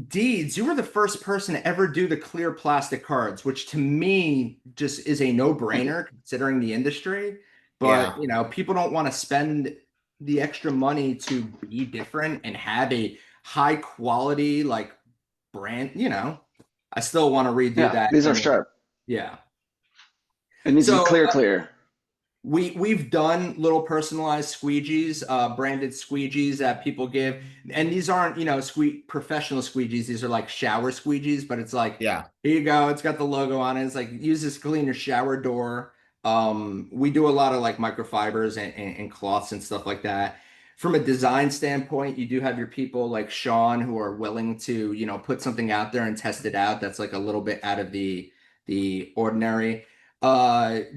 S1: Deeds, you were the first person to ever do the clear plastic cards, which to me just is a
S2: Thank you.
S1: no-brainer considering the industry. But,
S3: Yeah.
S1: people don't want to spend the extra money to be different and have a high quality like brand, I still want to redo
S2: Yeah.
S1: that
S2: These are
S1: image.
S2: sharp.
S1: Yeah.
S2: It needs to be
S1: So
S2: clear, clear.
S1: we've done little personalized squeegees, branded squeegees that people give, and these aren't, professional squeegees. These are like shower squeegees, but it's like,
S3: Yeah.
S1: here you go. It's got the logo on it. It's like use this to clean your shower door. We do a lot of like microfibers and cloths and stuff like that. From a design standpoint, you do have your people like Sean who are willing to, put something out there and test it out. That's like a little bit out of the ordinary.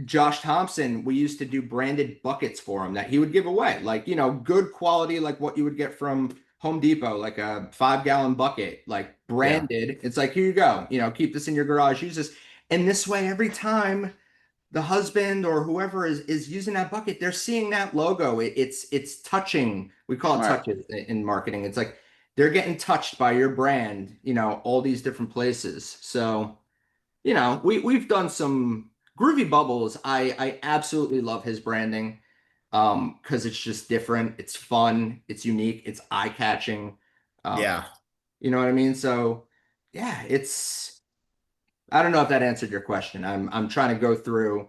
S1: Josh Thompson, we used to do branded buckets for him that he would give away, like, good quality, like what you would get from Home Depot, like a 5-gallon bucket, like
S3: Yeah.
S1: branded. It's like, here you go, keep this in your garage, use this. And this way, every time the husband or whoever is using that bucket, they're seeing that logo. It's touching. We call it
S2: Smart.
S1: touches in marketing. It's like they're getting touched by your brand, all these different places. So you know, we've done some Groovy Bubbles. I absolutely love his branding, because it's just different, it's fun, it's unique, it's eye-catching.
S3: Yeah.
S1: You know what I mean? So yeah, it's I don't know if that answered your question. I'm trying to go through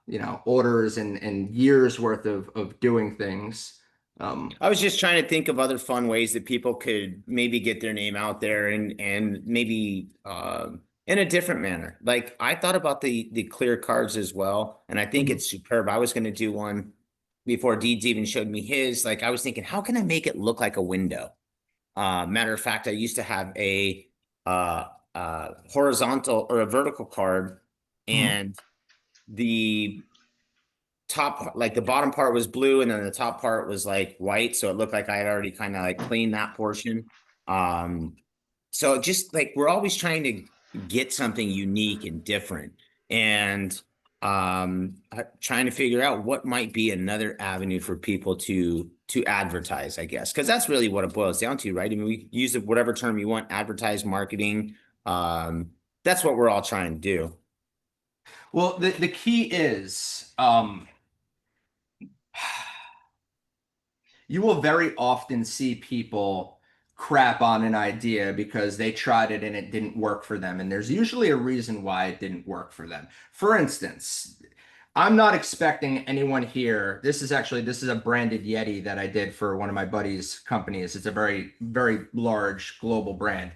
S1: you know, orders and years worth of doing things.
S3: I was just trying to think of other fun ways that people could maybe get their name out there and maybe in a different manner. Like I thought about the clear cards as well, and I think
S1: Mhm.
S3: it's superb. I was going to do one before Deeds even showed me his. Like I was thinking, how can I make it look like a window? Matter of fact, I used to have a uh, horizontal or a vertical card,
S1: Mhm.
S3: and the top, like the bottom part was blue and then the top part was like white, so it looked like I had already kind of like cleaned that portion. um so just like we're always trying to get something unique and different, and trying to figure out what might be another avenue for people to advertise, I guess, because that's really what it boils down to, right? I mean, we use it whatever term you want, advertise, marketing. That's what we're all trying to do.
S1: Well, the key is you will very often see people crap on an idea because they tried it and it didn't work for them. And there's usually a reason why it didn't work for them. For instance, I'm not expecting anyone here. This is a branded Yeti that I did for one of my buddies' companies. It's a very, very large global brand.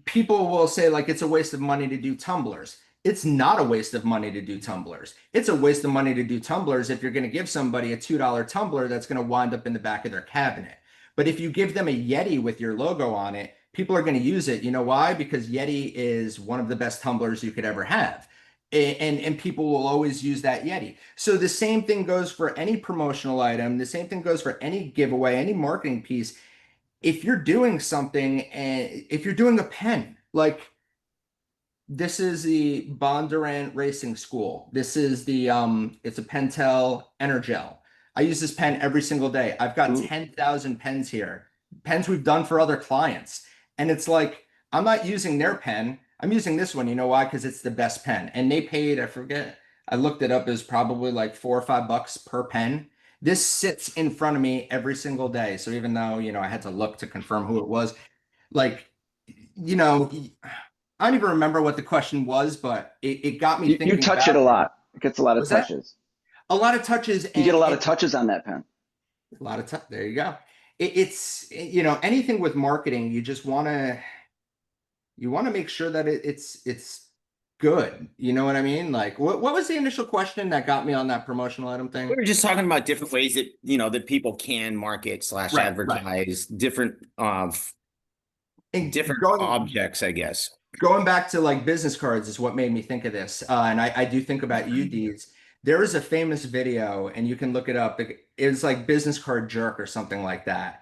S1: People will say like it's a waste of money to do tumblers. It's not a waste of money to do tumblers. It's a waste of money to do tumblers if you're going to give somebody a $2 tumbler that's going to wind up in the back of their cabinet. But if you give them a Yeti with your logo on it, people are going to use it. You know why? Because Yeti is one of the best tumblers you could ever have. And people will always use that Yeti. So the same thing goes for any promotional item. The same thing goes for any giveaway, any marketing piece. If you're doing something and if you're doing a pen, like this is the Bondurant Racing School. This is the it's a Pentel Energel. I use this pen every single day. I've got
S2: Ooh.
S1: 10,000 pens here. Pens we've done for other clients. And it's like I'm not using their pen. I'm using this one. You know why? Because it's the best pen. And they paid, I forget, I looked it up, is probably like $4 or $5 per pen. This sits in front of me every single day. So even though, you know, I had to look to confirm who it was, like, you know, I don't even remember what the question was, but it got me
S2: You
S1: thinking
S2: touch it
S1: about
S2: a
S1: it.
S2: lot. It gets a lot of
S1: Was that
S2: touches.
S1: a lot of touches
S2: You get a lot of
S1: and
S2: touches on that pen.
S1: a lot of touch. There you go. It's you know, anything with marketing, you just want to make sure that it's good. You know what I mean? Like, what was the initial question that got me on that promotional item
S3: We
S1: thing?
S3: were just talking about different ways that, that people can market slash
S1: Right, right.
S3: advertise different
S1: And
S3: different objects, I guess.
S1: going back to like business cards is what made me think of this. And I do think about UDs. There is a famous video, and you can look it up. It's like business card jerk or something like that.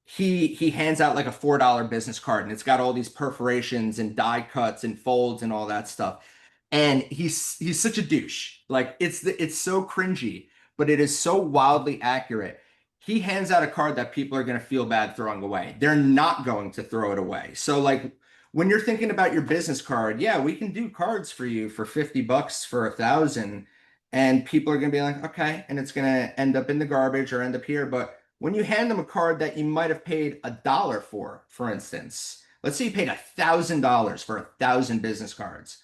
S1: He hands out like a $4 business card, and it's got all these perforations and die cuts and folds and all that stuff. And he's such a douche. Like it's so cringy, but it is so wildly accurate. He hands out a card that people are going to feel bad throwing away. They're not going to throw it away. So like when you're thinking about your business card, yeah, we can do cards for you for $50 for 1,000, and people are going to be like, okay, and it's going to end up in the garbage or end up here. But when you hand them a card that you might have paid $1 for instance, let's say you paid $1,000 for 1,000 business cards,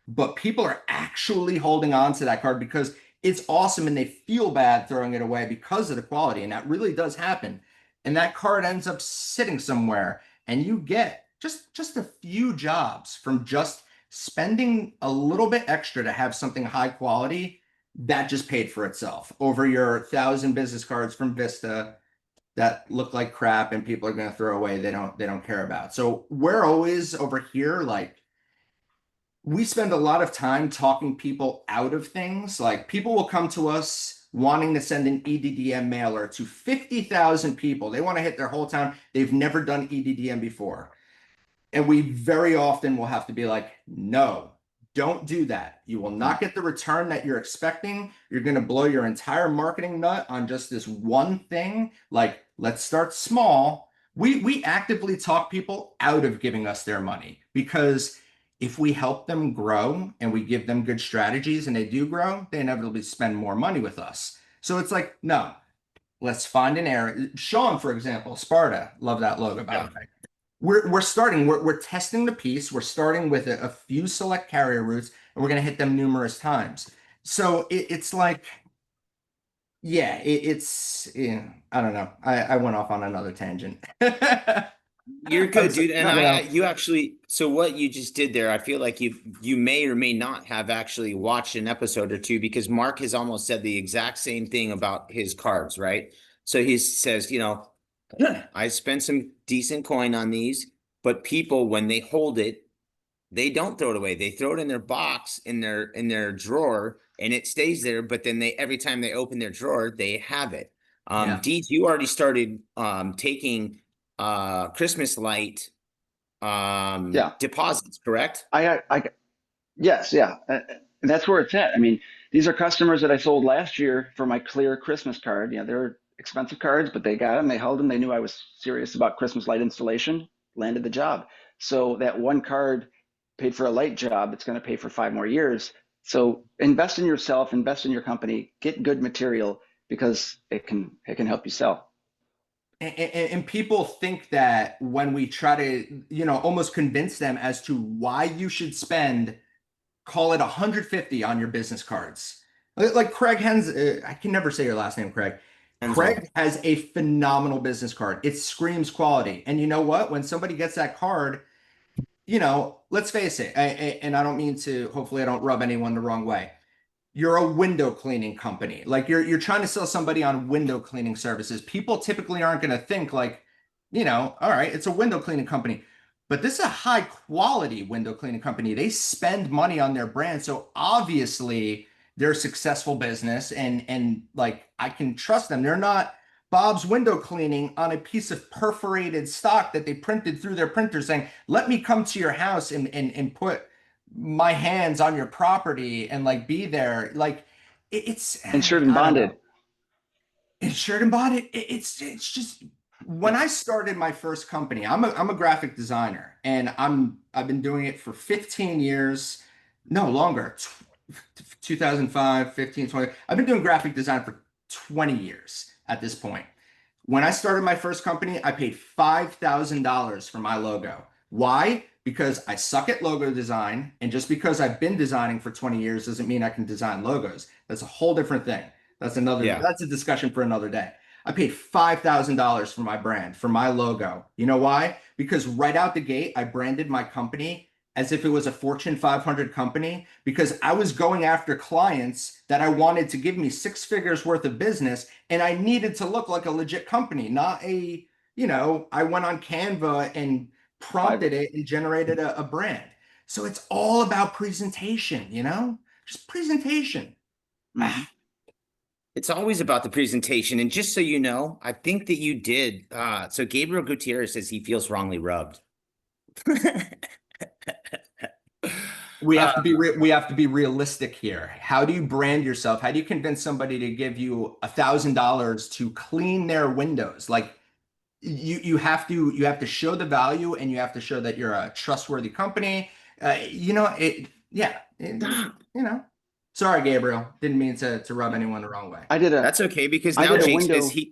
S1: but people are actually holding on to that card because it's awesome and they feel bad throwing it away because of the quality. And that really does happen. And that card ends up sitting somewhere, and you get just a few jobs from just spending a little bit extra to have something high quality that just paid for itself over your 1,000 business cards from Vista that look like crap and people are going to throw away. They don't care about. So we're always over here like we spend a lot of time talking people out of things. Like people will come to us wanting to send an EDDM mailer to 50,000 people. They want to hit their whole town. They've never done EDDM before. And we very often will have to be like, no, don't do that. You will not get the return that you're expecting. You're going to blow your entire marketing nut on just this one thing. Like, let's start small. We actively talk people out of giving us their money because if we help them grow and we give them good strategies and they do grow, they inevitably spend more money with us. So it's like, no, let's find an area. Sean, for example, Sparta, love that logo, by
S3: Yeah.
S1: the way. We're testing the piece. We're starting with a few select carrier routes, and we're going to hit them numerous times. So it's like, yeah, I don't know. I went off on another tangent.
S3: You're good, dude. And
S2: No,
S3: you actually, so what you just did there, I feel like you may or may not have actually watched an episode or two, because Mark has almost said the exact same thing about his cards, right? So he says, I spent some decent coin on these, but people, when they hold it, they don't throw it away. They throw it in their box, in their drawer, and it stays there. But then every time they open their drawer, they have it.
S1: Yeah.
S3: Deeds, you already started taking Christmas light
S2: Yeah.
S3: deposits, correct?
S2: Yes, yeah. And that's where it's at. I mean, these are customers that I sold last year for my clear Christmas card. They're expensive cards, but they got them, they held them. They knew I was serious about Christmas light installation, landed the job. So that one card paid for a light job. It's going to pay for 5 more years. So invest in yourself, invest in your company, get good material because it can help you sell.
S1: And people think that when we try to, almost convince them as to why you should spend, call it 150 on your business cards. Like Craig Hens, I can never say your last name, Craig.
S3: Enzo.
S1: Craig has a phenomenal business card. It screams quality. And you know what? When somebody gets that card, let's face it, and I don't mean to, hopefully I don't rub anyone the wrong way. You're a window cleaning company. Like you're trying to sell somebody on window cleaning services. People typically aren't going to think like, all right, it's a window cleaning company. But this is a high quality window cleaning company. They spend money on their brand. So obviously they're a successful business and like I can trust them. They're not Bob's Window Cleaning on a piece of perforated stock that they printed through their printer saying, let me come to your house and put my hands on your property and like be there. Like it's
S2: Insured and
S1: I don't know.
S2: bonded.
S1: Insured and bonded. It's just when I started my first company, I'm a graphic designer and I've been doing it for 15 years, no longer, 2005, 15, 20. I've been doing graphic design for 20 years at this point. When I started my first company, I paid $5,000 for my logo. Why? Because I suck at logo design. And just because I've been designing for 20 years doesn't mean I can design logos. That's a whole different thing.
S3: Yeah.
S1: That's a discussion for another day. I paid $5,000 for my brand, for my logo. You know why? Because right out the gate, I branded my company as if it was a Fortune 500 company because I was going after clients that I wanted to give me 6 figures worth of business. And I needed to look like a legit company, not I went on Canva and
S2: Five.
S1: prompted it and generated a brand. So it's all about presentation, just presentation.
S2: Mhm.
S3: It's always about the presentation. And just so you know, I think that you did. So Gabriel Gutierrez says he feels wrongly rubbed.
S1: We have to be realistic here. How do you brand yourself? How do you convince somebody to give you $1,000 to clean their windows? Like you have to show the value and you have to show that you're a trustworthy company. Sorry, Gabriel. Didn't mean to rub anyone the wrong way.
S3: That's okay, because
S2: I
S3: now
S2: did a
S3: Jake says
S2: window.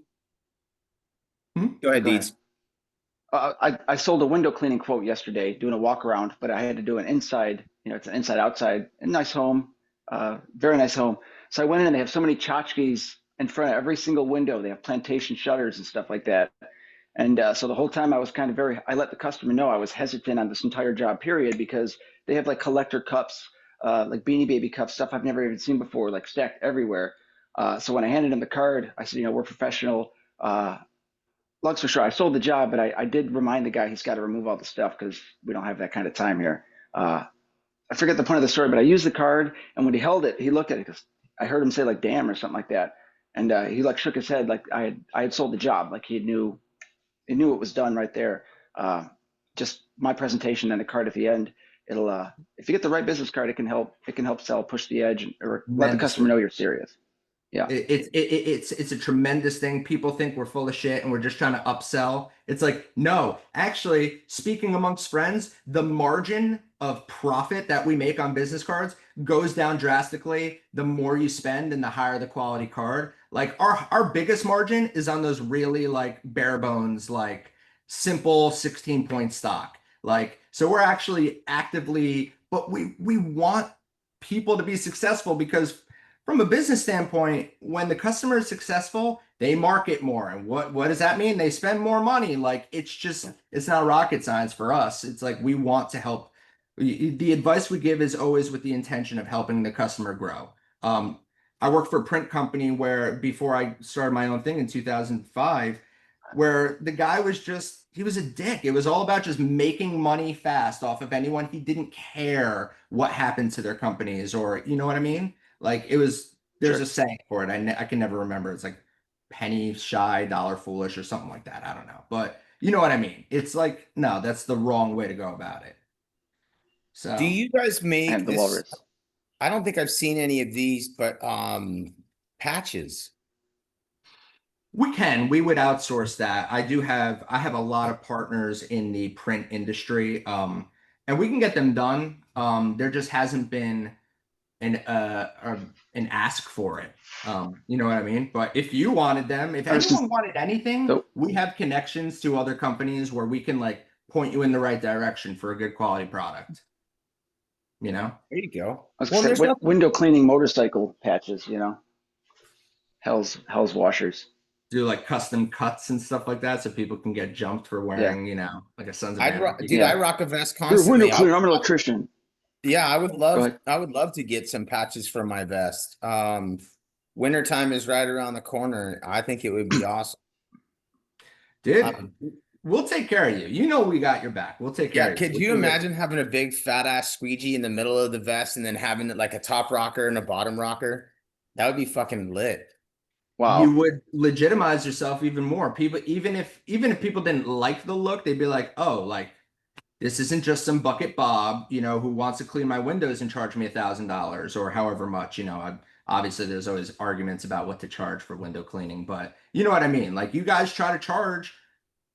S3: Go ahead,
S2: Go ahead.
S3: Deeds.
S2: I sold a window cleaning quote yesterday, doing a walk around, but I had to do an inside. It's an inside outside, a nice home, very nice home. So I went in and they have so many tchotchkes in front of every single window. They have plantation shutters and stuff like that. And so the whole time I was I let the customer know I was hesitant on this entire job period because they have like collector cups, like Beanie Baby cups, stuff I've never even seen before, like stacked everywhere. So when I handed him the card, I said, we're professional. Long story short, I sold the job, but I did remind the guy he's got to remove all the stuff because we don't have that kind of time here. I forget the point of the story, but I used the card, and when he held it, he looked at it because I heard him say like "damn" or something like that, and he like shook his head like I had sold the job, like he knew it was done right there. Just my presentation and the card at the end. It'll if you get the right business card, it can help sell, push the edge, or let the customer know you're serious. Yeah.
S1: It's a tremendous thing. People think we're full of shit and we're just trying to upsell. It's like, no, actually, speaking amongst friends, the margin of profit that we make on business cards goes down drastically the more you spend and the higher the quality card. Like our biggest margin is on those really like bare bones, like simple 16 point stock. Like, so we're actually actively, but we want people to be successful because from a business standpoint, when the customer is successful, they market more. And what does that mean? They spend more money. Like it's not rocket science for us. It's like we want to help. The advice we give is always with the intention of helping the customer grow. Um, I worked for a print company where before I started my own thing in 2005, where the guy was just, he was a dick. It was all about just making money fast off of anyone. He didn't care what happened to their companies or, you know what I mean? Like it was, there's
S2: Sure.
S1: a saying for it. I can never remember. It's like penny shy, dollar foolish, or something like that. I don't know, but you know what I mean. It's like no, that's the wrong way to go about it.
S3: Do
S1: So
S3: you guys
S2: I
S3: make
S2: have the
S3: this?
S2: walrus.
S3: I don't think I've seen any of these, but patches.
S1: we would outsource that. I have a lot of partners in the print industry, and we can get them done. There just hasn't been an ask for it. You know what I mean? But if you wanted them, if
S2: I was just
S1: anyone wanted anything,
S2: so
S1: we have connections to other companies where we can like point you in the right direction for a good quality product. You know,
S3: There you go.
S2: I was
S3: Well,
S2: gonna say
S3: there's nothing.
S2: window cleaning motorcycle patches. Hell's washers.
S1: do like custom cuts and stuff like that so people can get jumped for
S2: Yeah,
S1: wearing, like a Sons of
S3: I'd rock,
S1: Anarchy
S3: dude. I
S2: yeah.
S3: rock a vest
S2: You're a window
S3: constantly.
S2: cleaner. I'm an electrician.
S3: Yeah, I would
S2: Go
S3: love.
S2: ahead.
S3: I would love to get some patches for my vest. Wintertime is right around the corner. I think it would be awesome.
S1: Dude,
S3: Um,
S1: we'll take care of you. You know we got your back. We'll take care
S3: yeah,
S1: of you.
S3: could
S1: We
S3: you
S1: can get
S3: imagine having a big fat ass squeegee in the middle of the vest and then having it like a top rocker and a bottom rocker? That would be fucking lit.
S1: you
S2: Wow.
S1: would legitimize yourself even more. People, even if people didn't like the look, they'd be like, oh, like this isn't just some bucket Bob, who wants to clean my windows and charge me $1,000 or however much. Obviously there's always arguments about what to charge for window cleaning, but you know what I mean. Like you guys try to charge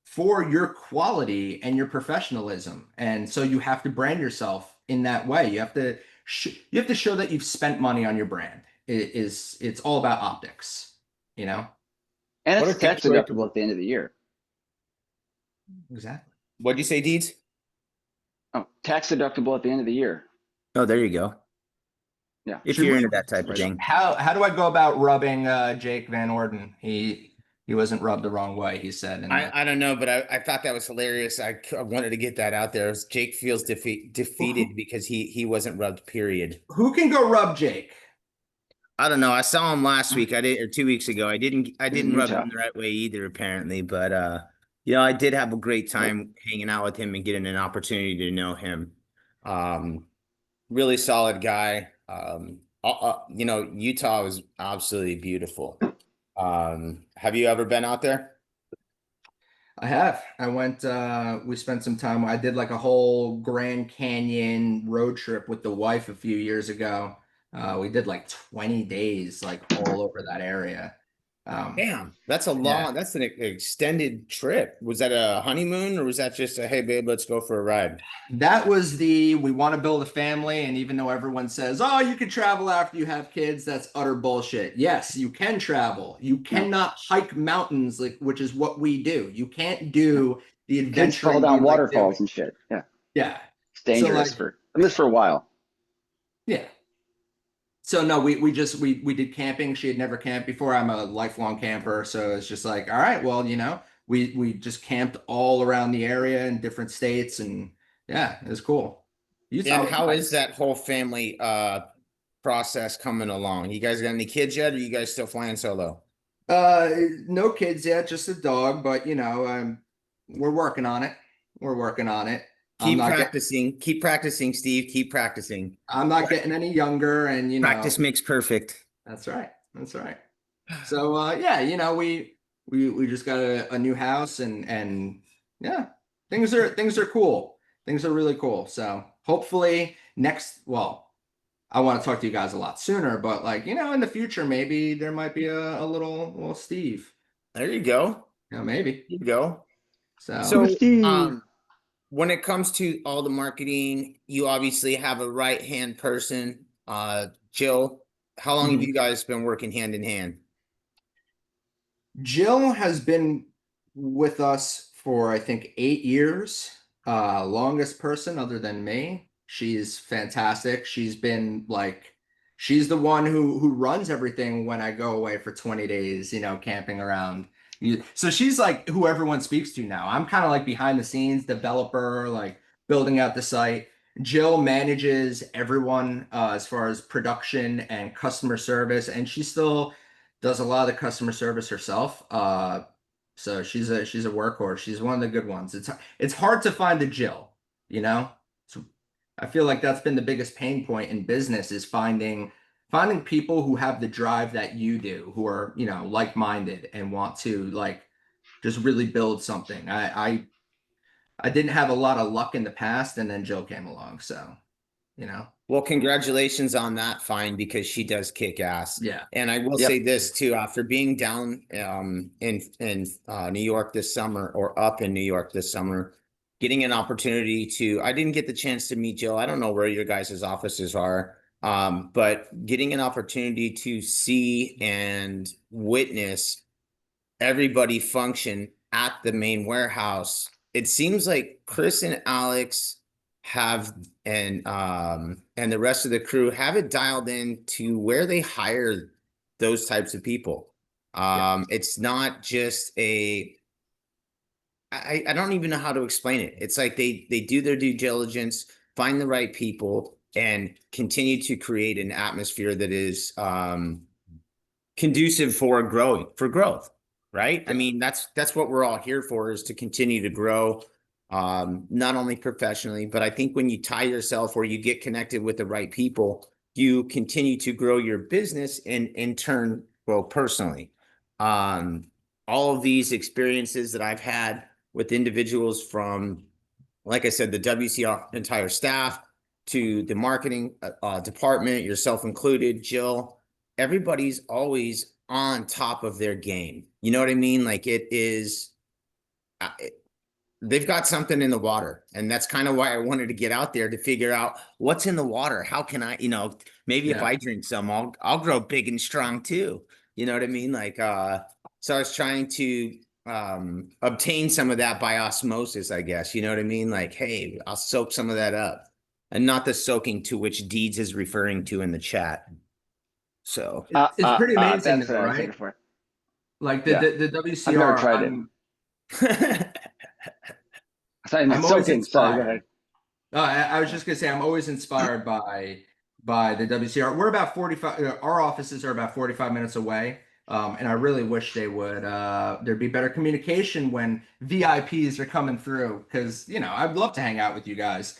S1: for your quality and your professionalism, and so you have to brand yourself in that way. You have to show that you've spent money on your brand. It's all about optics, you know?
S2: And
S3: What
S2: it's
S3: a good
S2: tax
S3: choice.
S2: deductible at the end of the year.
S1: Exactly.
S3: What'd you say, Deeds?
S2: Oh, tax deductible at the end of the year.
S3: Oh, there you go.
S2: Yeah.
S3: If
S1: Should
S3: you're
S1: we
S3: into that type of thing.
S1: how do I go about rubbing Jake Van Orden? He wasn't rubbed the wrong way, he said in the
S3: I don't know, but I thought that was hilarious. I wanted to get that out there. Jake feels defeated
S1: who,
S3: because he wasn't rubbed, period.
S1: who can go rub Jake?
S3: I don't know. I saw him last week. I did or 2 weeks ago. I
S2: He's in
S3: didn't rub
S2: Utah.
S3: him the right way either, apparently. But I did have a great
S2: Right.
S3: time hanging out with him and getting an opportunity to know him. Really solid guy. Utah is absolutely beautiful. Have you ever been out there?
S1: I have. I went, we spent some time. I did like a whole Grand Canyon road trip with the wife a few years ago. We did like 20 days, like all over that area.
S3: Damn, that's
S1: Yeah,
S3: that's an extended trip. Was that a honeymoon or was that just a, hey babe, let's go for a ride?
S1: that was we want to build a family. And even though everyone says, oh, you can travel after you have kids, that's utter bullshit. Yes, you can travel. You
S2: No.
S1: cannot hike mountains, like, which is what we do. You can't do the
S2: Kids fall
S1: adventuring we
S2: down
S1: like doing.
S2: waterfalls and shit. Yeah.
S1: Yeah.
S2: It's
S1: So
S2: dangerous
S1: like,
S2: for at least for a while.
S1: yeah. So no, we did camping. She had never camped before. I'm a lifelong camper, so it's just like, all right, well, we just camped all around the area in different states, and yeah, it was cool. Utah
S3: And
S1: was
S3: how is
S1: nice.
S3: that whole family process coming along? You guys got any kids yet, or you guys still flying solo?
S1: Uh, no kids yet, just a dog, but we're working on it. We're working on it. I'm
S3: Keep
S1: not getting
S3: practicing. Keep practicing, Steve. Keep practicing.
S1: I'm not getting any younger, and
S3: Practice makes perfect.
S1: that's right. That's right. So yeah, we just got a new house, and yeah, things are cool. Things are really cool. So hopefully well, I want to talk to you guys a lot sooner, but like, in the future, maybe there might be a little Steve.
S3: There you go.
S1: Maybe.
S3: There you go.
S1: So
S2: Look at
S3: So,
S2: Steve.
S3: when it comes to all the marketing, you obviously have a right-hand person, Jill. How long have
S1: Mhm.
S3: you guys been working hand in hand?
S1: Jill has been with us for I think 8 years. Longest person other than me. She's fantastic. She's been like she's the one who runs everything when I go away for 20 days, camping around. So she's like who everyone speaks to now. I'm kind of like behind the scenes developer, like building out the site. Jill manages everyone as far as production and customer service, and she still does a lot of the customer service herself. So she's a workhorse. She's one of the good ones. It's hard to find the Jill, you know? So I feel like that's been the biggest pain point in business is finding people who have the drive that you do, who are, like-minded and want to like just really build something. I didn't have a lot of luck in the past, and then Jill came along, so you know.
S3: Well, congratulations on that find because she does kick ass.
S1: Yeah.
S3: And I will say
S2: Yep.
S3: this too, after being down in New York this summer or up in New York this summer, getting an opportunity to I didn't get the chance to meet Jill. I don't know where your guys' offices are. But getting an opportunity to see and witness everybody function at the main warehouse. It seems like Chris and Alex have and the rest of the crew have it dialed in to where they hire those types of people.
S1: Yeah.
S3: It's not just I don't even know how to explain it. It's like they do their due diligence, find the right people, and continue to create an atmosphere that is conducive for growth, right? I
S1: Yeah.
S3: mean, that's what we're all here for is to continue to grow, not only professionally, but I think when you tie yourself or you get connected with the right people, you continue to grow your business and in turn grow personally. Um, all of these experiences that I've had with individuals from, like I said, the WCR entire staff to the marketing department, yourself included, Jill, everybody's always on top of their game. You know what I mean? Like it is, uh, they've got something in the water. And that's kind of why I wanted to get out there to figure out what's in the water. How can I, maybe if
S1: Yeah.
S3: I drink some, I'll grow big and strong too. You know what I mean? Like, so I was trying to obtain some of that by osmosis, I guess. You know what I mean? Like, hey, I'll soak some of that up. And not the soaking to which Deeds is referring to in the chat. So
S1: It's pretty amazing
S2: That's
S1: though,
S2: what I was
S1: right?
S2: looking for.
S1: Like the
S2: Yeah.
S1: the, the
S2: I've never
S1: WCR,
S2: tried it. Sorry,
S1: I'm
S2: not
S1: always
S2: soaking. Sorry, go
S1: inspired.
S2: ahead.
S1: I was just gonna say I'm always inspired by the WCR. We're about 45. Our offices are about 45 minutes away, and I really wish they would. There'd be better communication when VIPs are coming through, because I'd love to hang out with you guys.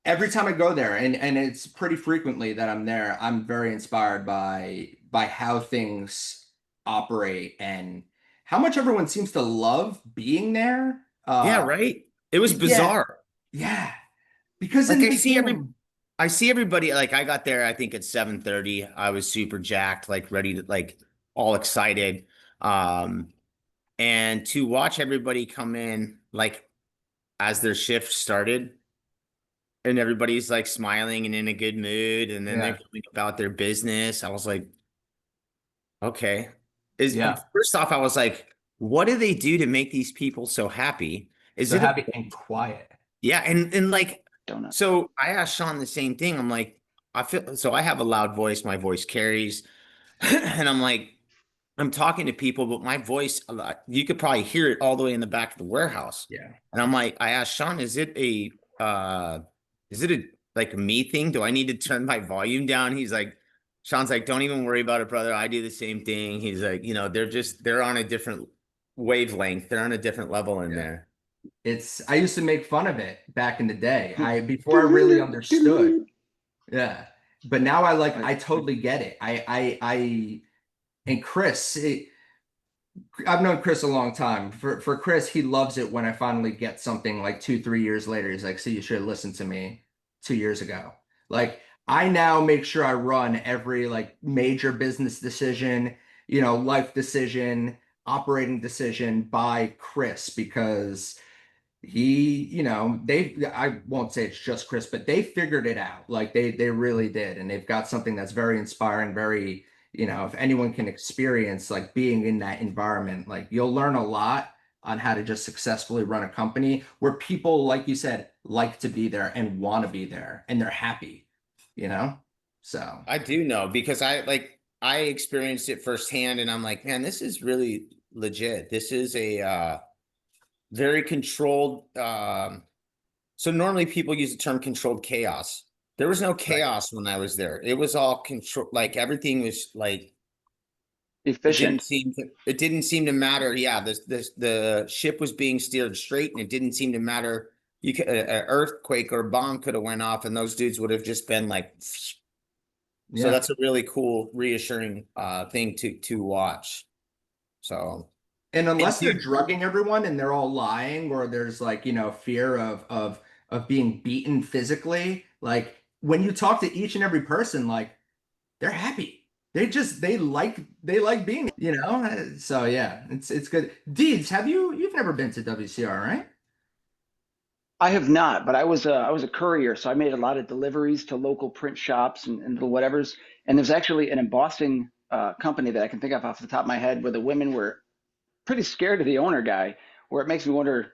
S1: Every time I go there, and it's pretty frequently that I'm there, I'm very inspired by how things operate and how much everyone seems to love being there.
S3: yeah, right. It was
S1: Yeah,
S3: bizarre.
S1: yeah. Because in
S3: Like
S1: the beginning,
S3: I see everybody like I got there, I think at 7:30. I was super jacked, like ready to like all excited. Um, and to watch everybody come in like as their shift started and everybody's like smiling and in a good mood, and then they're
S1: yeah,
S3: going about their business. I was like, okay. Is
S1: yeah.
S3: first off, I was like, what do they do to make these people so happy? Is
S1: So
S3: it a
S1: happy and quiet.
S3: Yeah, and like
S2: Donuts.
S3: so I asked Sean the same thing. I'm like, I feel so I have a loud voice, my voice carries, and I'm like, I'm talking to people, but my voice, you could probably hear it all the way in the back of the warehouse.
S1: Yeah.
S3: And I'm like, I asked Sean, uh is it a like a me thing? Do I need to turn my volume down? He's like, Sean's like, don't even worry about it, brother. I do the same thing. He's like, they're on a different wavelength. They're on a different level in
S1: Yeah.
S3: there.
S1: I used to make fun of it back in the day. Before I really understood. Yeah. But now I totally get it. And Chris, I've known Chris a long time. For Chris, he loves it when I finally get something like 2, 3 years later. He's like, "See, you should have listened to me 2 years ago." Like I now make sure I run every like major business decision, life decision, operating decision by Chris, because he, I won't say it's just Chris, but they figured it out. Like they really did. And they've got something that's very inspiring, very, if anyone can experience like being in that environment, like you'll learn a lot on how to just successfully run a company where people, like you said, like to be there and want to be there and they're happy, you know? So
S3: I do know because I experienced it firsthand and I'm like, man, this is really legit. This is a very controlled so normally people use the term controlled chaos. There was no
S1: right.
S3: chaos when I was there. It was all control, like everything was like
S2: Efficient.
S3: it didn't seem to matter. Yeah, the ship was being steered straight and it didn't seem to matter. You could an earthquake or a bomb could have went off and those dudes would have just been like so
S1: Yeah.
S3: that's a really cool, reassuring thing to watch. So
S1: And
S3: and
S1: unless they're
S3: do
S1: drugging everyone and they're all lying, or there's like, fear of being beaten physically, like when you talk to each and every person, like they're happy. They like being, So yeah, it's good. Deeds, you've never been to WCR, right?
S2: I have not, but I was a courier, so I made a lot of deliveries to local print shops and little whatevers. And there's actually an embossing company that I can think of off the top of my head where the women were pretty scared of the owner guy, where it makes me wonder,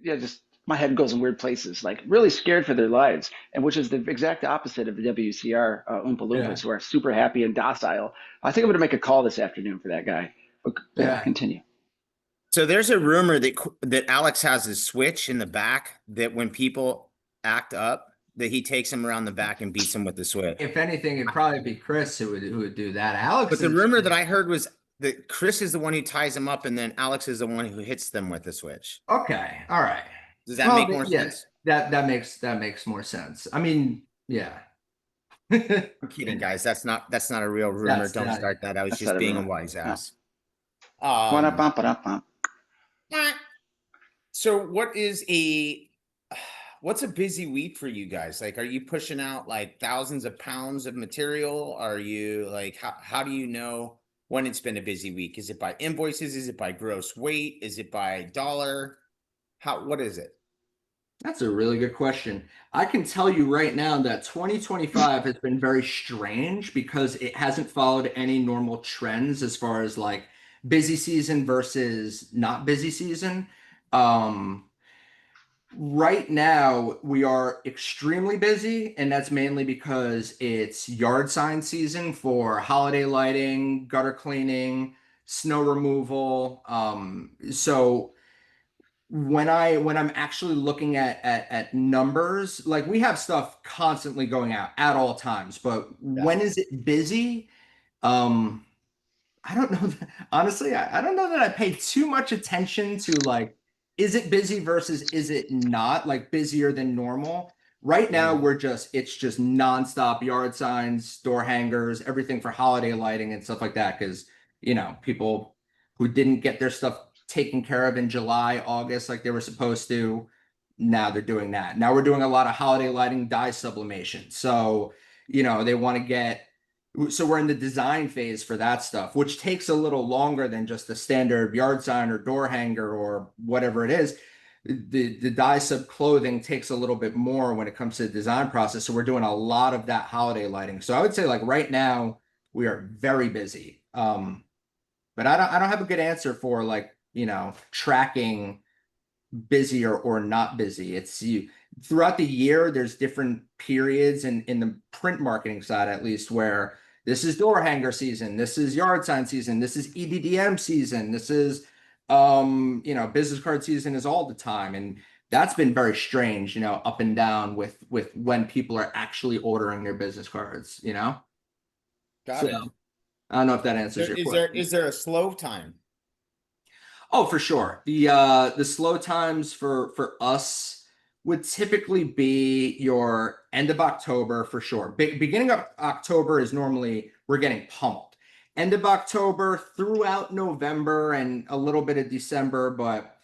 S2: yeah, just my head goes in weird places, like really scared for their lives, and which is the exact opposite of the WCR Oompa
S1: Yeah.
S2: Loompas, who are super happy and docile. I think I'm going to make a call this afternoon for that guy. But yeah,
S1: Yeah.
S2: continue.
S3: so there's a rumor that Alex has a switch in the back that when people act up, that he takes them around the back and beats them with the switch.
S1: If anything, it'd probably be Chris who would do that. Alex
S3: But the
S1: is
S3: rumor that I heard was that Chris is the one who ties them up, and then Alex is the one who hits them with the switch.
S1: okay. All right.
S3: Does that
S1: Well,
S3: make more
S1: yeah,
S3: sense?
S1: that makes more sense. I mean, yeah.
S3: I'm kidding, guys. That's not a real rumor.
S1: That's
S3: Don't
S1: not
S3: start that. I was
S2: That's not
S3: just
S2: a
S3: being a
S2: rumor.
S3: wise
S2: No.
S3: ass. Um,
S2: Ba-da-bum.
S3: so what's a busy week for you guys? Like, are you pushing out like thousands of pounds of material? Are you like, how do you know when it's been a busy week? Is it by invoices? Is it by gross weight? Is it by dollar? What is it?
S1: That's a really good question. I can tell you right now that 2025 has been very strange because it hasn't followed any normal trends as far as like busy season versus not busy season. Um, Right now, we are extremely busy, and that's mainly because it's yard sign season for holiday lighting, gutter cleaning, snow removal. So when I'm actually looking at numbers, like we have stuff constantly going out at all times, but
S3: Yeah.
S1: when is it busy? Um, I don't know. Honestly, I don't know that I pay too much attention to like, is it busy versus is it not like busier than normal? Right now,
S3: Mhm.
S1: it's just nonstop yard signs, door hangers, everything for holiday lighting and stuff like that. Because, people who didn't get their stuff taken care of in July, August, like they were supposed to, now they're doing that. Now we're doing a lot of holiday lighting dye sublimation. So, they want to so we're in the design phase for that stuff, which takes a little longer than just a standard yard sign or door hanger or whatever it is. The dye sub clothing takes a little bit more when it comes to the design process. So we're doing a lot of that holiday lighting. So I would say like right now we are very busy. But I don't have a good answer for like, tracking busy or not busy. It's you throughout the year, there's different periods in the print marketing side, at least, where this is door hanger season, this is yard sign season, this is EDDM season, this is business card season is all the time. And that's been very strange, up and down with when people are actually ordering their business cards.
S3: Got
S1: So
S3: it.
S1: I don't know if that answers
S3: There,
S1: your
S3: is there
S1: question.
S3: is there a slow time?
S1: Oh, for sure. The slow times for us would typically be your end of October for sure. Beginning of October is normally we're getting pummeled. End of October throughout November and a little bit of December, but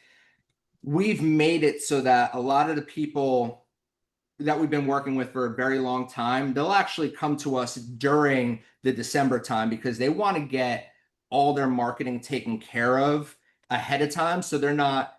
S1: we've made it so that a lot of the people that we've been working with for a very long time, they'll actually come to us during the December time because they want to get all their marketing taken care of ahead of time. So they're not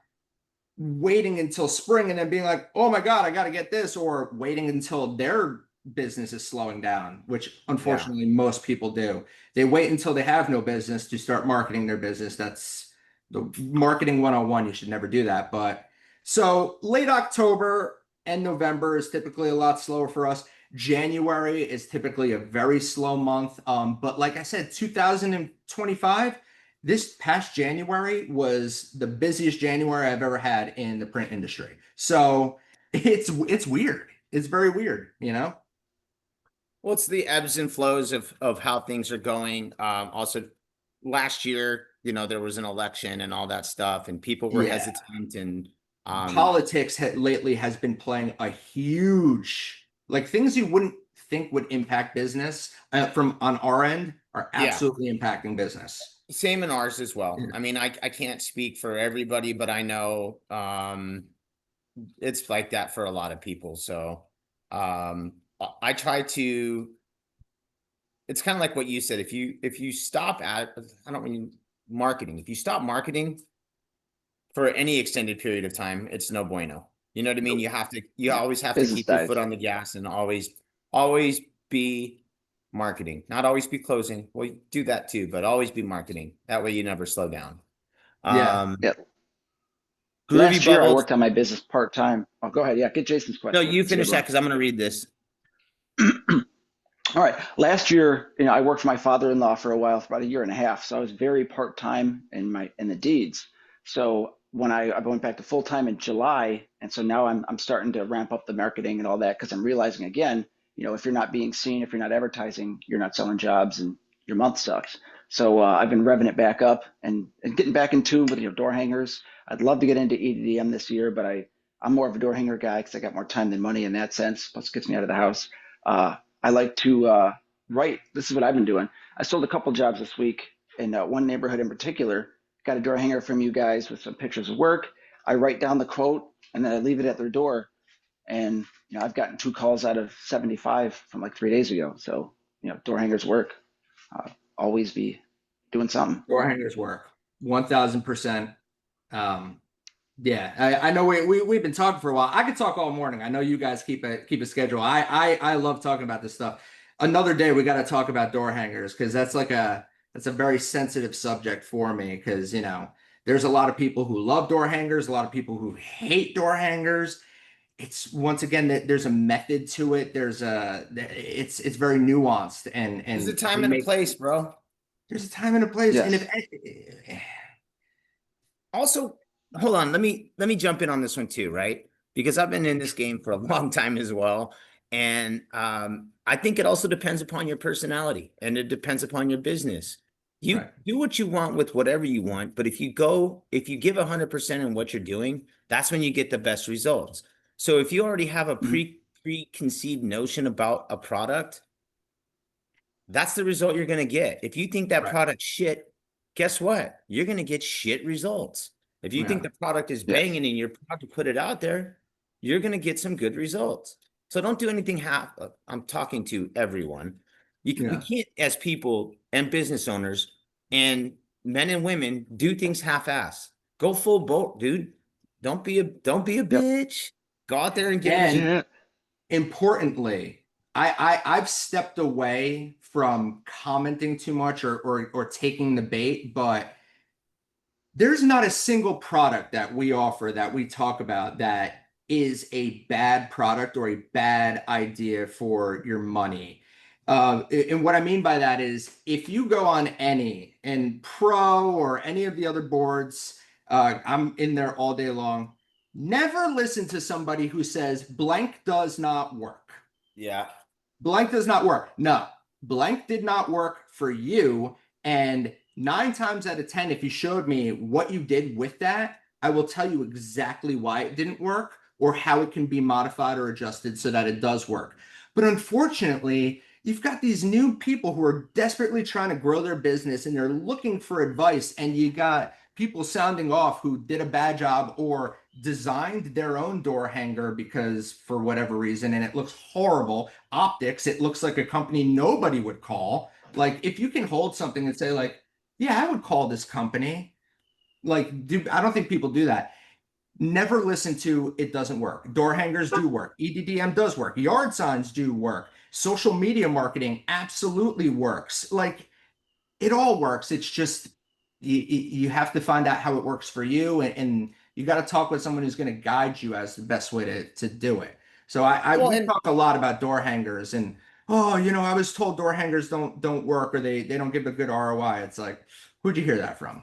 S1: waiting until spring and then being like, oh my God, I got to get this, or waiting until their business is slowing down, which
S3: Yeah.
S1: unfortunately most people do. They wait until they have no business to start marketing their business. That's the marketing 101. You should never do that. But so late October and November is typically a lot slower for us. January is typically a very slow month. But like I said, 2025, this past January was the busiest January I've ever had in the print industry. So it's weird. It's very weird, you know?
S3: Well, it's the ebbs and flows of how things are going. Also, last year, there was an election and all that stuff, and people were
S1: Yeah.
S3: hesitant, and um,
S1: Politics lately has been playing a huge, like things you wouldn't think would impact business from on our end are
S3: yeah,
S1: absolutely impacting business.
S3: same in ours as well.
S1: Yeah.
S3: I mean, I can't speak for everybody, but I know it's like that for a lot of people. So I try to. It's kind of like what you said. If you stop at, I don't mean marketing. If you stop marketing for any extended period of time, it's no bueno. You know what I mean? You
S2: Yeah.
S3: always have to
S2: Business
S3: keep your
S2: dies.
S3: foot on the gas and always be marketing, not always be closing. Well, you do that too, but always be marketing. That way you never slow down.
S1: Yeah.
S3: Um,
S2: Yeah.
S3: Groovy
S2: Last year I
S3: Bubbles.
S2: worked on my business part-time. Oh, go ahead. Yeah, get Jason's
S3: No,
S2: question.
S3: you
S2: It's a good
S3: finish that
S2: one.
S3: because I'm going to read this.
S2: All right. Last year, I worked for my father-in-law for a while, for about a year and a half. So I was very part-time in the deeds. So when I went back to full-time in July, and so now I'm starting to ramp up the marketing and all that because I'm realizing again, if you're not being seen, if you're not advertising, you're not selling jobs, and your month sucks. So I've been revving it back up and getting back in tune with door hangers. I'd love to get into EDM this year, but I'm more of a door hanger guy because I got more time than money in that sense. Plus, it gets me out of the house. I like to write. This is what I've been doing. I sold a couple jobs this week in one neighborhood in particular. Got a door hanger from you guys with some pictures of work. I write down the quote and then I leave it at their door. And I've gotten 2 calls out of 75 from like 3 days ago. So door hangers work. Always be doing something.
S1: Door hangers work 1000%. Um, Yeah, I know we've been talking for a while. I could talk all morning. I know you guys keep a schedule. I love talking about this stuff. Another day we got to talk about door hangers because that's a very sensitive subject for me because there's a lot of people who love door hangers, a lot of people who hate door hangers. It's once again that there's a method to it. It's very nuanced
S3: There's a
S1: and
S3: time
S1: we
S3: and a
S1: make
S3: place, bro.
S1: there's a time and a place. And if
S2: Yes.
S3: Also, hold on, let me jump in on this one too, right? Because I've been in this game for a long time as well. And I think it also depends upon your personality and it depends upon your business. You
S1: Right,
S3: do what you want with whatever you want, but if you give 100% in what you're doing, that's when you get the best results. So if you already have a
S2: Mhm.
S3: preconceived notion about a product, that's the result you're going to get. If you think that
S1: right,
S3: product's shit, guess what? You're going to get shit results. If you think
S1: yeah,
S3: the product is
S2: Yes.
S3: banging and you're proud to put it out there, you're going to get some good results. So don't do anything half. I'm talking to everyone. We
S1: yeah.
S3: can't, as people and business owners and men and women, do things half-ass. Go full boat, dude. Don't be a
S2: Yep.
S3: bitch. Go out there and get results.
S1: And
S2: Yeah.
S1: importantly, I've stepped away from commenting too much or taking the bait, but there's not a single product that we offer that we talk about that is a bad product or a bad idea for your money. And what I mean by that is if you go on any and pro or any of the other boards, I'm in there all day long. Never listen to somebody who says blank does not work.
S3: Yeah.
S1: Blank does not work. No, blank did not work for you. And 9 times out of 10, if you showed me what you did with that, I will tell you exactly why it didn't work or how it can be modified or adjusted so that it does work. But unfortunately, you've got these new people who are desperately trying to grow their business and they're looking for advice. And you got people sounding off who did a bad job or designed their own door hanger because for whatever reason, and it looks horrible optics. It looks like a company nobody would call. Like if you can hold something and say like, yeah, I would call this company. Like, I don't think people do that. never listen to it doesn't work. Door hangers do work. EDDM does work. Yard signs do work. Social media marketing absolutely works. Like it all works. It's just you have to find out how it works for you, and you got to talk with someone who's going to guide you as the best way to do it. So
S3: Well,
S1: we
S3: and
S1: talk a lot about door hangers and oh, I was told door hangers don't work or they don't give a good ROI. It's like, who'd you hear that from?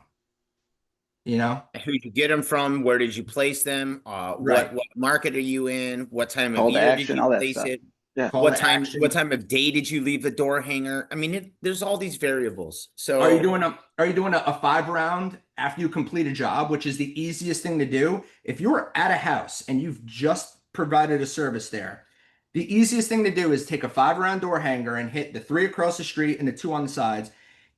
S1: You know?
S3: who did you get them from? Where did you place them?
S1: Right.
S3: What market are you in? What time of
S2: Call to
S3: year did
S2: action,
S3: you
S2: all that
S3: place
S2: stuff.
S3: it?
S2: Yeah.
S1: Call to
S3: What
S1: action.
S3: time of day did you leave the door hanger? I mean, there's all these variables.
S1: Are you
S3: So
S1: doing a 5 round after you complete a job, which is the easiest thing to do? If you're at a house and you've just provided a service there, the easiest thing to do is take a 5 round door hanger and hit the 3 across the street and the 2 on the sides,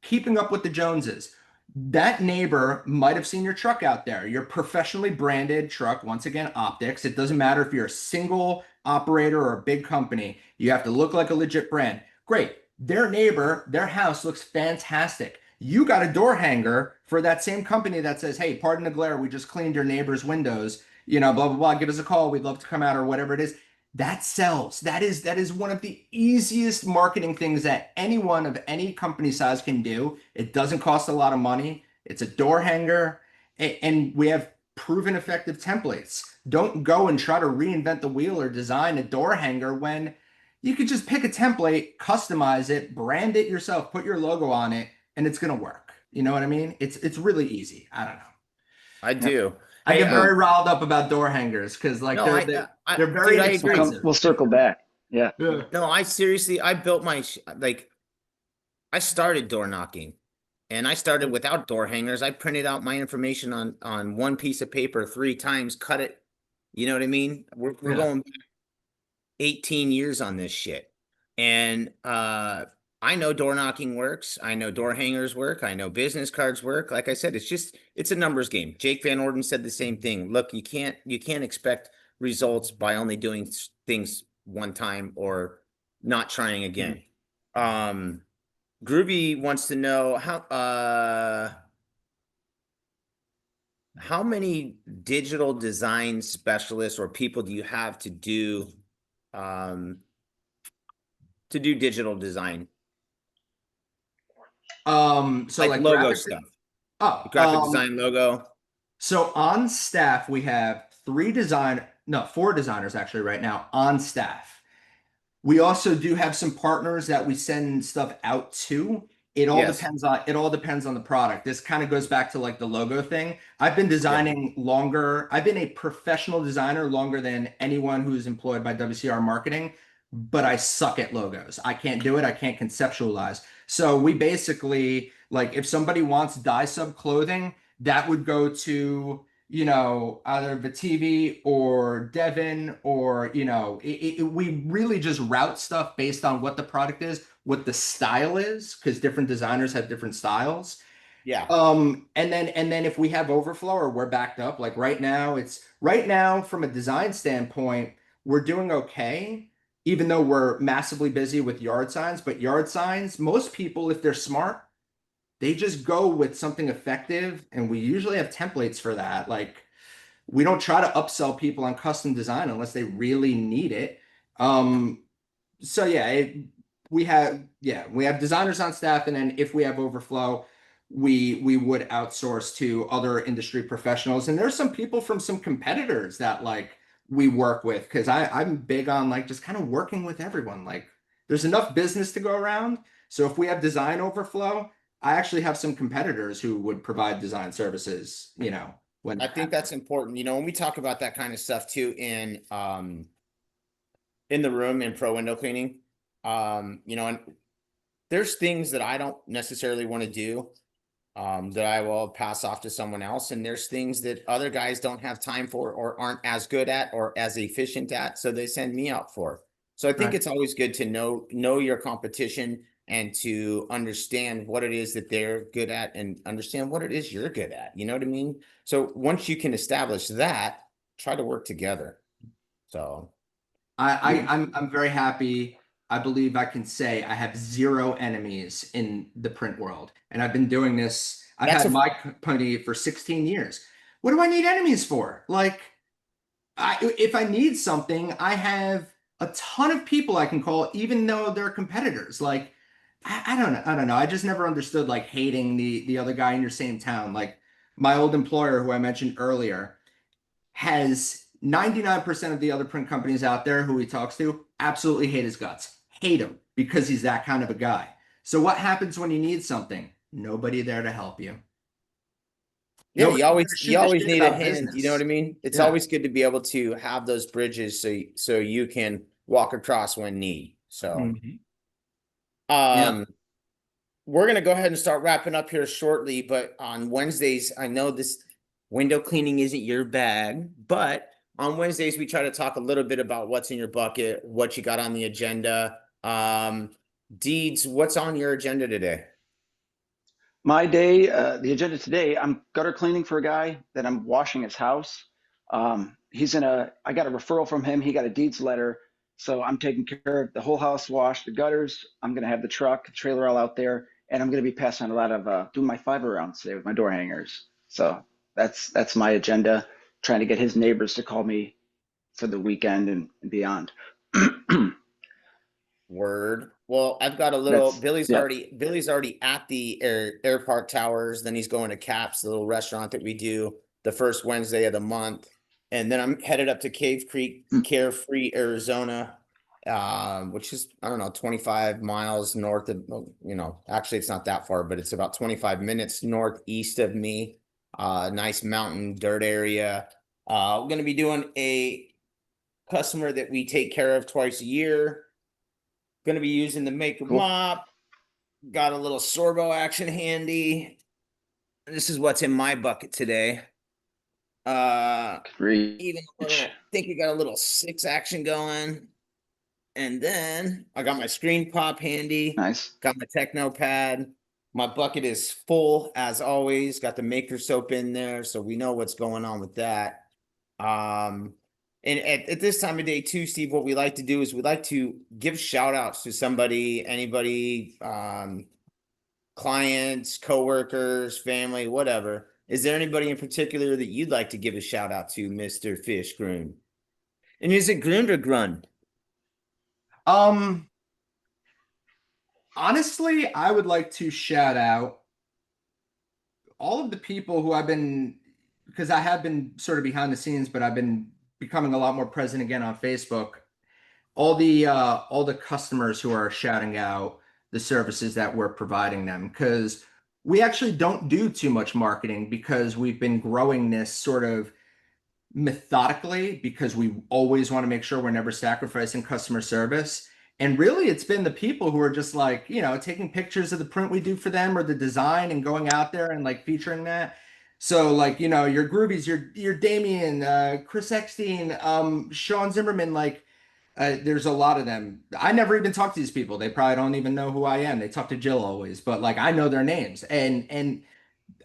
S1: keeping up with the Joneses. That neighbor might have seen your truck out there, your professionally branded truck. Once again, optics. It doesn't matter if you're a single operator or a big company, you have to look like a legit brand. Great. Their neighbor, their house looks fantastic. You got a door hanger for that same company that says, hey, pardon the glare, we just cleaned your neighbor's windows, blah, blah, blah. Give us a call. We'd love to come out or whatever it is. That sells. That is one of the easiest marketing things that anyone of any company size can do. It doesn't cost a lot of money. It's a door hanger, and we have proven effective templates. Don't go and try to reinvent the wheel or design a door hanger when you could just pick a template, customize it, brand it yourself, put your logo on it, and it's gonna work. You know what I mean? It's really easy. I don't know.
S3: I
S2: Yep.
S3: do.
S1: I
S3: Hey,
S1: get very riled up about door hangers because like
S3: no,
S1: they're very
S3: dude, I agree.
S1: inexpensive.
S2: We'll circle back. Yeah.
S1: Yeah.
S3: No, I seriously, I built my, like, I started door knocking and I started without door hangers. I printed out my information on one piece of paper 3 times, cut it. You know what I mean? We're
S1: Yeah.
S3: going 18 years on this shit. And I know door knocking works. I know door hangers work. I know business cards work. Like I said, it's a numbers game. Jake Van Orden said the same thing. Look, you can't expect results by only doing things one time or not trying again. Groovy wants to know how many digital design specialists or people do you have um to do digital design,
S1: So
S3: like
S1: like
S3: logo stuff,
S1: oh,
S3: graphic design, logo?
S1: so on staff we have 4 designers actually right now on staff. We also do have some partners that we send stuff out to.
S3: Yes.
S1: It all depends on the product. This kind of goes back to like the logo thing. I've been
S3: Yeah.
S1: designing longer. I've been a professional designer longer than anyone who's employed by WCR Marketing, but I suck at logos. I can't do it. I can't conceptualize. So we basically like if somebody wants dye sub clothing, that would go to either Vitivi or Devin or, we really just route stuff based on what the product is, what the style is, because different designers have different styles.
S3: Yeah.
S1: And then if we have overflow or we're backed up, like right now from a design standpoint, we're doing okay, even though we're massively busy with yard signs. But yard signs, most people, if they're smart, they just go with something effective, and we usually have templates for that. Like we don't try to upsell people on custom design unless they really need it. Um, so yeah, we have designers on staff, and then if we have overflow, we would outsource to other industry professionals. And there's some people from some competitors that like we work with because I'm big on like just kind of working with everyone. Like there's enough business to go around. So if we have design overflow, I actually have some competitors who would provide design services, when
S3: I
S1: that
S3: think
S1: happens.
S3: that's important. When we talk about that kind of stuff too in the room in pro window cleaning, and there's things that I don't necessarily want to do, that I will pass off to someone else. And there's things that other guys don't have time for or aren't as good at or as efficient at. So they send me out for. So I think
S1: Right.
S3: it's always good to know your competition and to understand what it is that they're good at and understand what it is you're good at. You know what I mean? So once you can establish that, try to work together. So
S1: I'm very happy. I believe I can say I have zero enemies in the print world. And I've been doing this, I've
S3: that's
S1: had
S3: a
S1: my company for 16 years. what do I need enemies for? Like, if I need something, I have a ton of people I can call, even though they're competitors. Like, I don't know. I don't know. I just never understood like hating the other guy in your same town. Like my old employer, who I mentioned earlier, has 99% of the other print companies out there who he talks to absolutely hate his guts. Hate him because he's that kind of a guy. So what happens when you need something? Nobody there to help you.
S3: Yeah,
S1: Nobody there to
S3: you
S1: shoot the
S3: always
S1: shit
S3: need a
S1: about
S3: hand. You know what I
S1: business.
S3: mean? It's
S1: Yeah.
S3: always good to be able to have those bridges so you can walk across when need. So,
S1: Mhm. Yeah.
S3: um, we're gonna go ahead and start wrapping up here shortly, but on Wednesdays, I know this window cleaning isn't your bag, but on Wednesdays we try to talk a little bit about what's in your bucket, what you got on the agenda. Deeds, what's on your agenda today?
S2: My day, the agenda today, I'm gutter cleaning for a guy that I'm washing his house. I got a referral from him. He got a deeds letter. So I'm taking care of the whole house wash, the gutters. I'm going to have the truck, trailer all out there. And I'm going to be passing a lot of, doing my fiber rounds today with my door hangers. So that's my agenda, trying to get his neighbors to call me for the weekend and beyond.
S3: Word. Well, I've got a little
S2: That's, yeah,
S3: Billy's already at the airport towers. Then he's going to Caps, the little restaurant that we do the first Wednesday of the month. And then I'm headed up to Cave Creek, Carefree, Arizona, which is, I don't know, 25 miles north of, well, actually it's not that far, but it's about 25 minutes northeast of me. Nice mountain dirt area. We're going to be doing a customer that we take care of twice a year. Going to be using the Maker
S2: cool.
S3: mop. Got a little sorbo action handy. This is what's in my bucket today. Even a
S2: Reach.
S3: little, think we got a little 6 action going. And then I got my screen pop handy.
S2: Nice.
S3: Got my techno pad. My bucket is full as always. Got the Maker soap in there, so we know what's going on with that. And at this time of day too, Steve, what we like to do is we like to give shout outs to somebody, anybody, clients, coworkers, family, whatever. Is there anybody in particular that you'd like to give a shout out to, Mr. Fischgrund? And is it Grund or Grund?
S1: Um, Honestly, I would like to shout out all of the people who I've been, because I have been sort of behind the scenes, but I've been becoming a lot more present again on Facebook. All the customers who are shouting out the services that we're providing them, because we actually don't do too much marketing because we've been growing this sort of methodically because we always want to make sure we're never sacrificing customer service. And really, it's been the people who are just like, taking pictures of the print we do for them or the design and going out there and like featuring that. So like, your Groovies, your Damien, Chris Eckstein, Sean Zimmerman, like there's a lot of them. I never even talk to these people. They probably don't even know who I am. They talk to Jill always, but like I know their names. And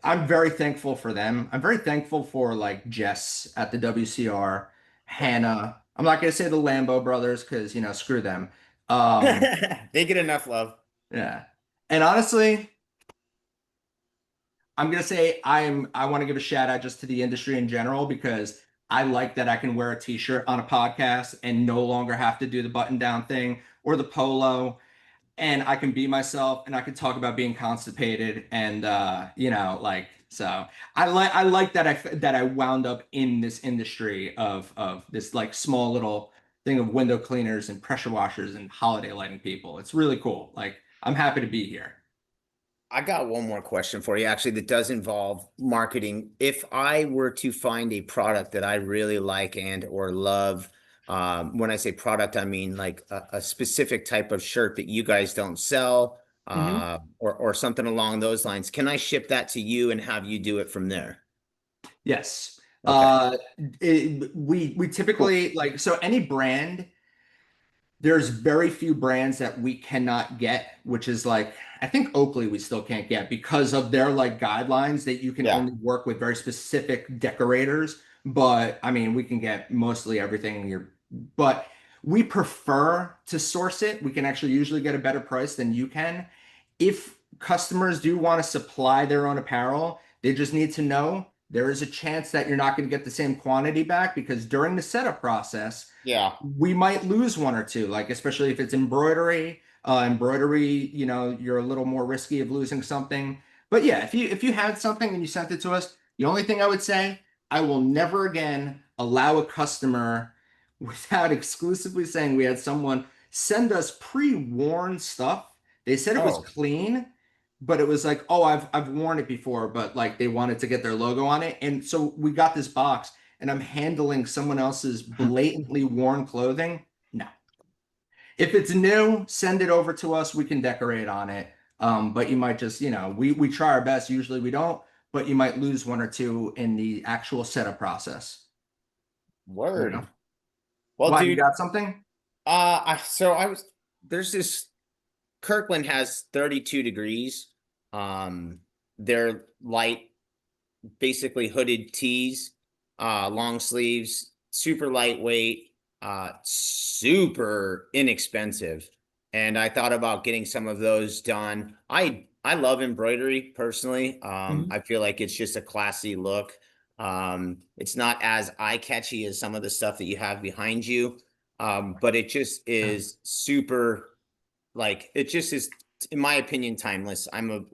S1: I'm very thankful for them. I'm very thankful for like Jess at the WCR, Hannah. I'm not gonna say the Lambo brothers because screw them. Um,
S3: They get enough love.
S1: yeah. And honestly, I'm gonna say I want to give a shout out just to the industry in general because I like that I can wear a t-shirt on a podcast and no longer have to do the button down thing or the polo and I can be myself and I can talk about being constipated and like so I like that I wound up in this industry of this like small little thing of window cleaners and pressure washers and holiday lighting people. It's really cool. Like I'm happy to be here.
S3: I got one more question for you, actually, that does involve marketing. If I were to find a product that I really like and or love, when I say product, I mean like a specific type of shirt that you guys don't sell,
S1: Mhm.
S3: or something along those lines. Can I ship that to you and have you do it from there?
S1: Yes.
S3: Okay.
S1: We
S2: Cool.
S1: typically like so any brand there's very few brands that we cannot get, which is like I think Oakley we still can't get because of their like guidelines that you can
S3: Yeah.
S1: only work with very specific decorators. But I mean, we can get mostly everything but we prefer to source it. We can actually usually get a better price than you can. If customers do want to supply their own apparel, they just need to know there is a chance that you're not going to get the same quantity back because during the setup process,
S3: Yeah.
S1: we might lose one or two, like especially if it's embroidery. Embroidery, you're a little more risky of losing something. But yeah, if you had something and you sent it to us, the only thing I would say, I will never again allow a customer without exclusively saying we had someone send us pre-worn stuff. They said it was
S3: Oh.
S1: clean, but it was like, oh, I've worn it before, but like they wanted to get their logo on it. And so we got this box and I'm handling someone else's blatantly worn clothing. No. If it's new, send it over to us. We can decorate on it. But you might just, we try our best. Usually we don't, but you might lose one or two in the actual setup process.
S3: Word. Well,
S1: Why, you
S3: dude,
S1: got something?
S3: there's this Kirkland has 32 degrees. They're light, basically hooded tees, long sleeves, super lightweight, super inexpensive. And I thought about getting some of those done. I love embroidery personally.
S1: Mhm.
S3: I feel like it's just a classy look. It's not as eye-catchy as some of the stuff that you have behind you. But it just is super, like, it just is, in my opinion, timeless. I'm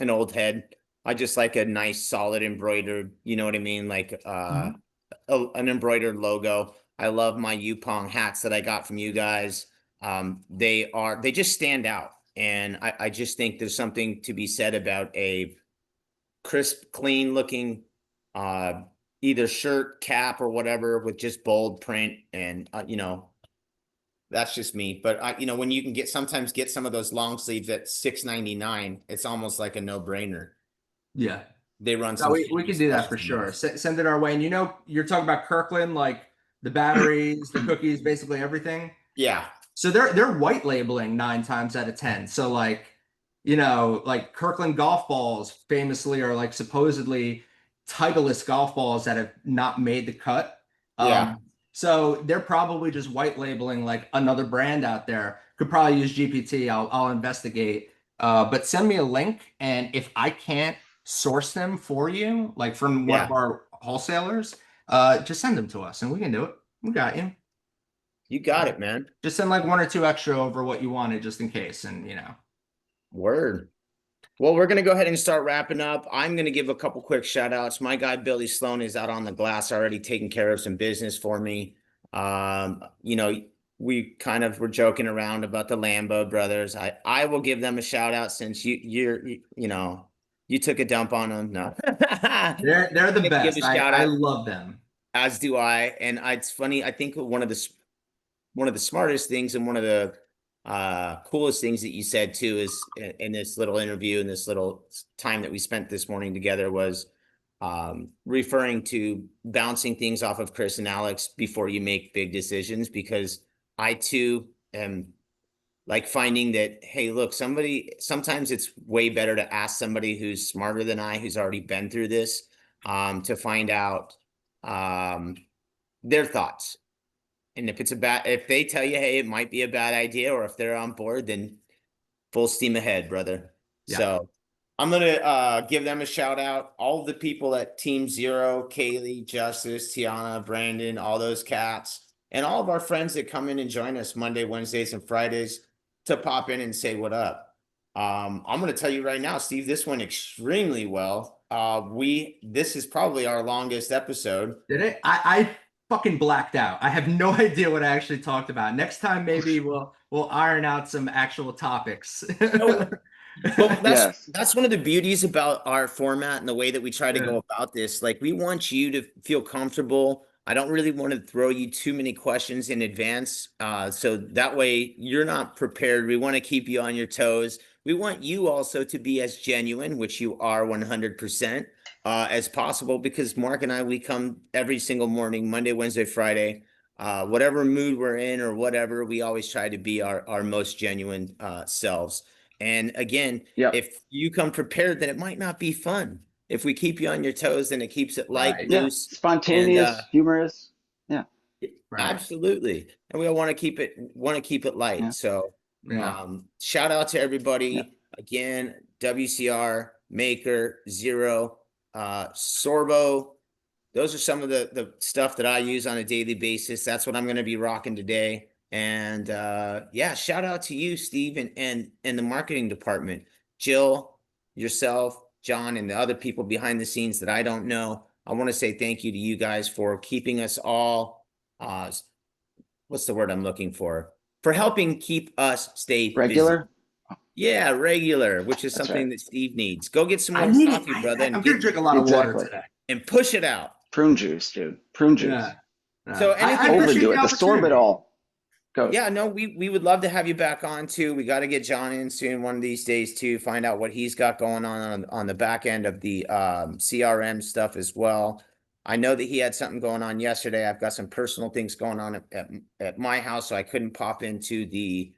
S3: an old head. I just like a nice solid embroidered, you know what I mean? Like
S1: Mhm.
S3: an embroidered logo. I love my Yupong hats that I got from you guys. They just stand out. And I just think there's something to be said about a crisp, clean looking uh either shirt, cap, or whatever with just bold print. And that's just me. But when you can sometimes get some of those long sleeves at $6.99, it's almost like a no-brainer.
S1: Yeah.
S3: They run
S1: No,
S3: some
S1: we
S3: candy
S1: could do that
S3: specials
S1: for
S3: on
S1: sure.
S3: those.
S1: Send it our way. And you're talking about Kirkland, like the batteries, the cookies, basically everything.
S3: Yeah,
S1: So they're white labeling 9 times out of 10. So like, like Kirkland golf balls famously are like supposedly Titleist golf balls that have not made the cut.
S3: yeah,
S1: So they're probably just white labeling like another brand out there. Could probably use GPT. I'll investigate. But send me a link, and if I can't source them for you, like from one of
S3: yeah.
S1: our wholesalers, just send them to us, and we can do it. We got you.
S3: You got it, man.
S1: Just send like one or two extra over what you wanted just in case. And
S3: Word. Well, we're going to go ahead and start wrapping up. I'm going to give a couple quick shout outs. My guy, Billy Sloan, is out on the glass already taking care of some business for me. Um, you know, we kind of were joking around about the Lambo brothers. I will give them a shout out since you took a dump on them. No,
S1: they're the
S3: give a
S1: best. I
S3: shout
S1: I
S3: out,
S1: love them.
S3: as do I. And it's funny. I think one of the smartest things and one of the coolest things that you said too is in this little interview and this little time that we spent this morning together was referring to bouncing things off of Chris and Alex before you make big decisions, because I too am like finding that, hey, look, sometimes it's way better to ask somebody who's smarter than I, who's already been through this, to find out um, their thoughts. And if they tell you, hey, it might be a bad idea, or if they're on board, then full steam ahead, brother.
S1: Yeah.
S3: So I'm gonna give them a shout out. All the people at Team Zero, Kaylee, Justice, Tiana, Brandon, all those cats, and all of our friends that come in and join us Monday, Wednesdays, and Fridays to pop in and say what up. I'm gonna tell you right now, Steve, this went extremely well. This is probably our longest episode.
S1: Did it? I fucking blacked out. I have no idea what I actually talked about. Next time maybe we'll iron out some actual topics.
S3: No, well,
S2: Yes.
S3: that's one of the beauties about our format and the way that we try to
S1: Yeah.
S3: go about this. Like, we want you to feel comfortable. I don't really want to throw you too many questions in advance, so that way you're not prepared. We want to keep you on your toes. We want you also to be as genuine, which you are 100%, as possible, because Mark and I, we come every single morning, Monday, Wednesday, Friday. Whatever mood we're in or whatever, we always try to be our most genuine selves. And again,
S2: Yep.
S3: if you come prepared, then it might not be fun. If we keep you on your toes, then it keeps it light,
S1: Right.
S2: Yeah.
S3: loose, and
S2: Spontaneous, humorous. Yeah.
S1: Right.
S3: absolutely. And we all want to keep it light.
S2: Yeah.
S3: So,
S1: Yeah.
S3: shout out to
S2: Yeah.
S3: everybody again. WCR Maker Zero. Sorbo. Those are some of the stuff that I use on a daily basis. That's what I'm going to be rocking today. And yeah, shout out to you, Steve, and the marketing department, Jill, yourself, John, and the other people behind the scenes that I don't know. I want to say thank you to you guys for keeping us all, what's the word I'm looking for helping keep us stay busy.
S2: Regular?
S3: Yeah, regular, which is
S2: That's
S3: something
S2: right.
S3: that Steve needs. Go get some
S1: I
S3: more
S1: need it.
S3: coffee, brother,
S1: I'm gonna drink a lot of water
S2: Exactly.
S1: today.
S3: and push it out.
S2: Prune juice, dude. Prune juice.
S1: Yeah.
S3: So
S1: I
S3: anything
S1: appreciate
S2: Overdo
S1: the
S2: it. The sorbet
S1: opportunity.
S2: all goes.
S3: Yeah, no, we would love to have you back on too. We got to get John in soon one of these days too, find out what he's got going on the back end of the CRM stuff as well. I know that he had something going on yesterday. I've got some personal things going on at my house, so I couldn't pop into the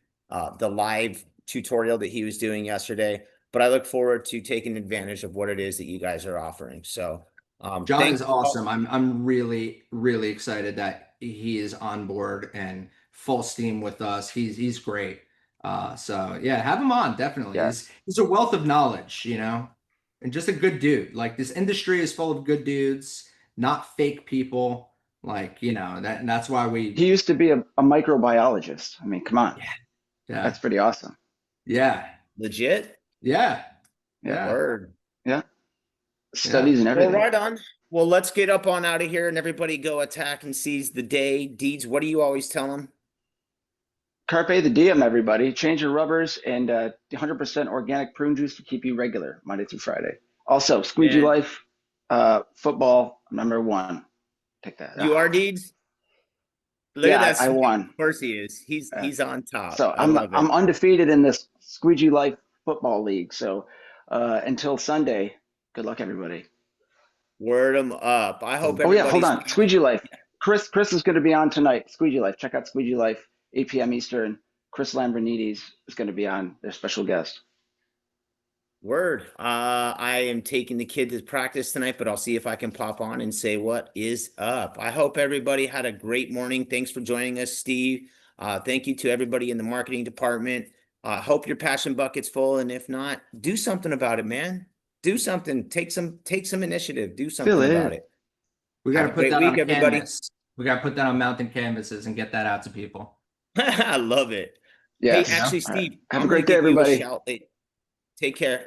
S3: live tutorial that he was doing yesterday. But I look forward to taking advantage of what it is that you guys are offering. So
S1: John
S3: thank
S1: is awesome. I'm really, really excited that he is on board and full steam with us. He's great. So yeah, have him on, definitely.
S2: Yeah.
S1: He's a wealth of knowledge, and just a good dude. Like, this industry is full of good dudes, not fake people. Like, that's why
S2: He used to be a microbiologist. I mean, come on.
S1: yeah, yeah,
S2: That's pretty awesome.
S1: yeah,
S3: legit.
S1: yeah,
S2: Yeah.
S3: Word.
S2: Yeah. Studies and
S3: Well,
S2: everything.
S3: right on. Well, let's get up on out of here and everybody go attack and seize the day. Deeds, what do you always tell them?
S2: Carpe the diem, everybody. Change your rubbers and 100% organic prune juice to keep you regular Monday through Friday. Also, Squeegee
S3: And
S2: Life, football, #1. Take that.
S3: you are Deeds? Look
S2: Yeah,
S3: at that.
S2: I
S3: Smile.
S2: won.
S3: Of course he is. He's on top.
S2: So
S3: I love it.
S2: I'm undefeated in this Squeegee Life football league. So until Sunday, good luck, everybody.
S3: Word them up. I hope
S2: Oh yeah, hold
S3: everybody's
S2: on. Squeegee Life. Chris is going to be on tonight. Squeegee Life. Check out Squeegee Life, 8 p.m. Eastern. Chris Lambrinides is going to be on, their special guest.
S3: Word. I am taking the kid to practice tonight, but I'll see if I can pop on and say what is up. I hope everybody had a great morning. Thanks for joining us, Steve. Thank you to everybody in the marketing department. Hope your passion bucket's full, and if not, do something about it, man. Do something. Take some initiative. Do something about it.
S1: We got to
S3: Have a
S1: put
S3: great
S1: that on
S3: week,
S1: a
S3: everybody.
S1: canvas. We got to put that on mountain canvases and get that out to people.
S3: I love it.
S2: Yes.
S3: Hey, actually,
S2: All right.
S3: Steve,
S2: Have
S3: I'm
S2: a
S3: gonna
S2: great day,
S3: give you a
S2: everybody.
S3: shout. Take care.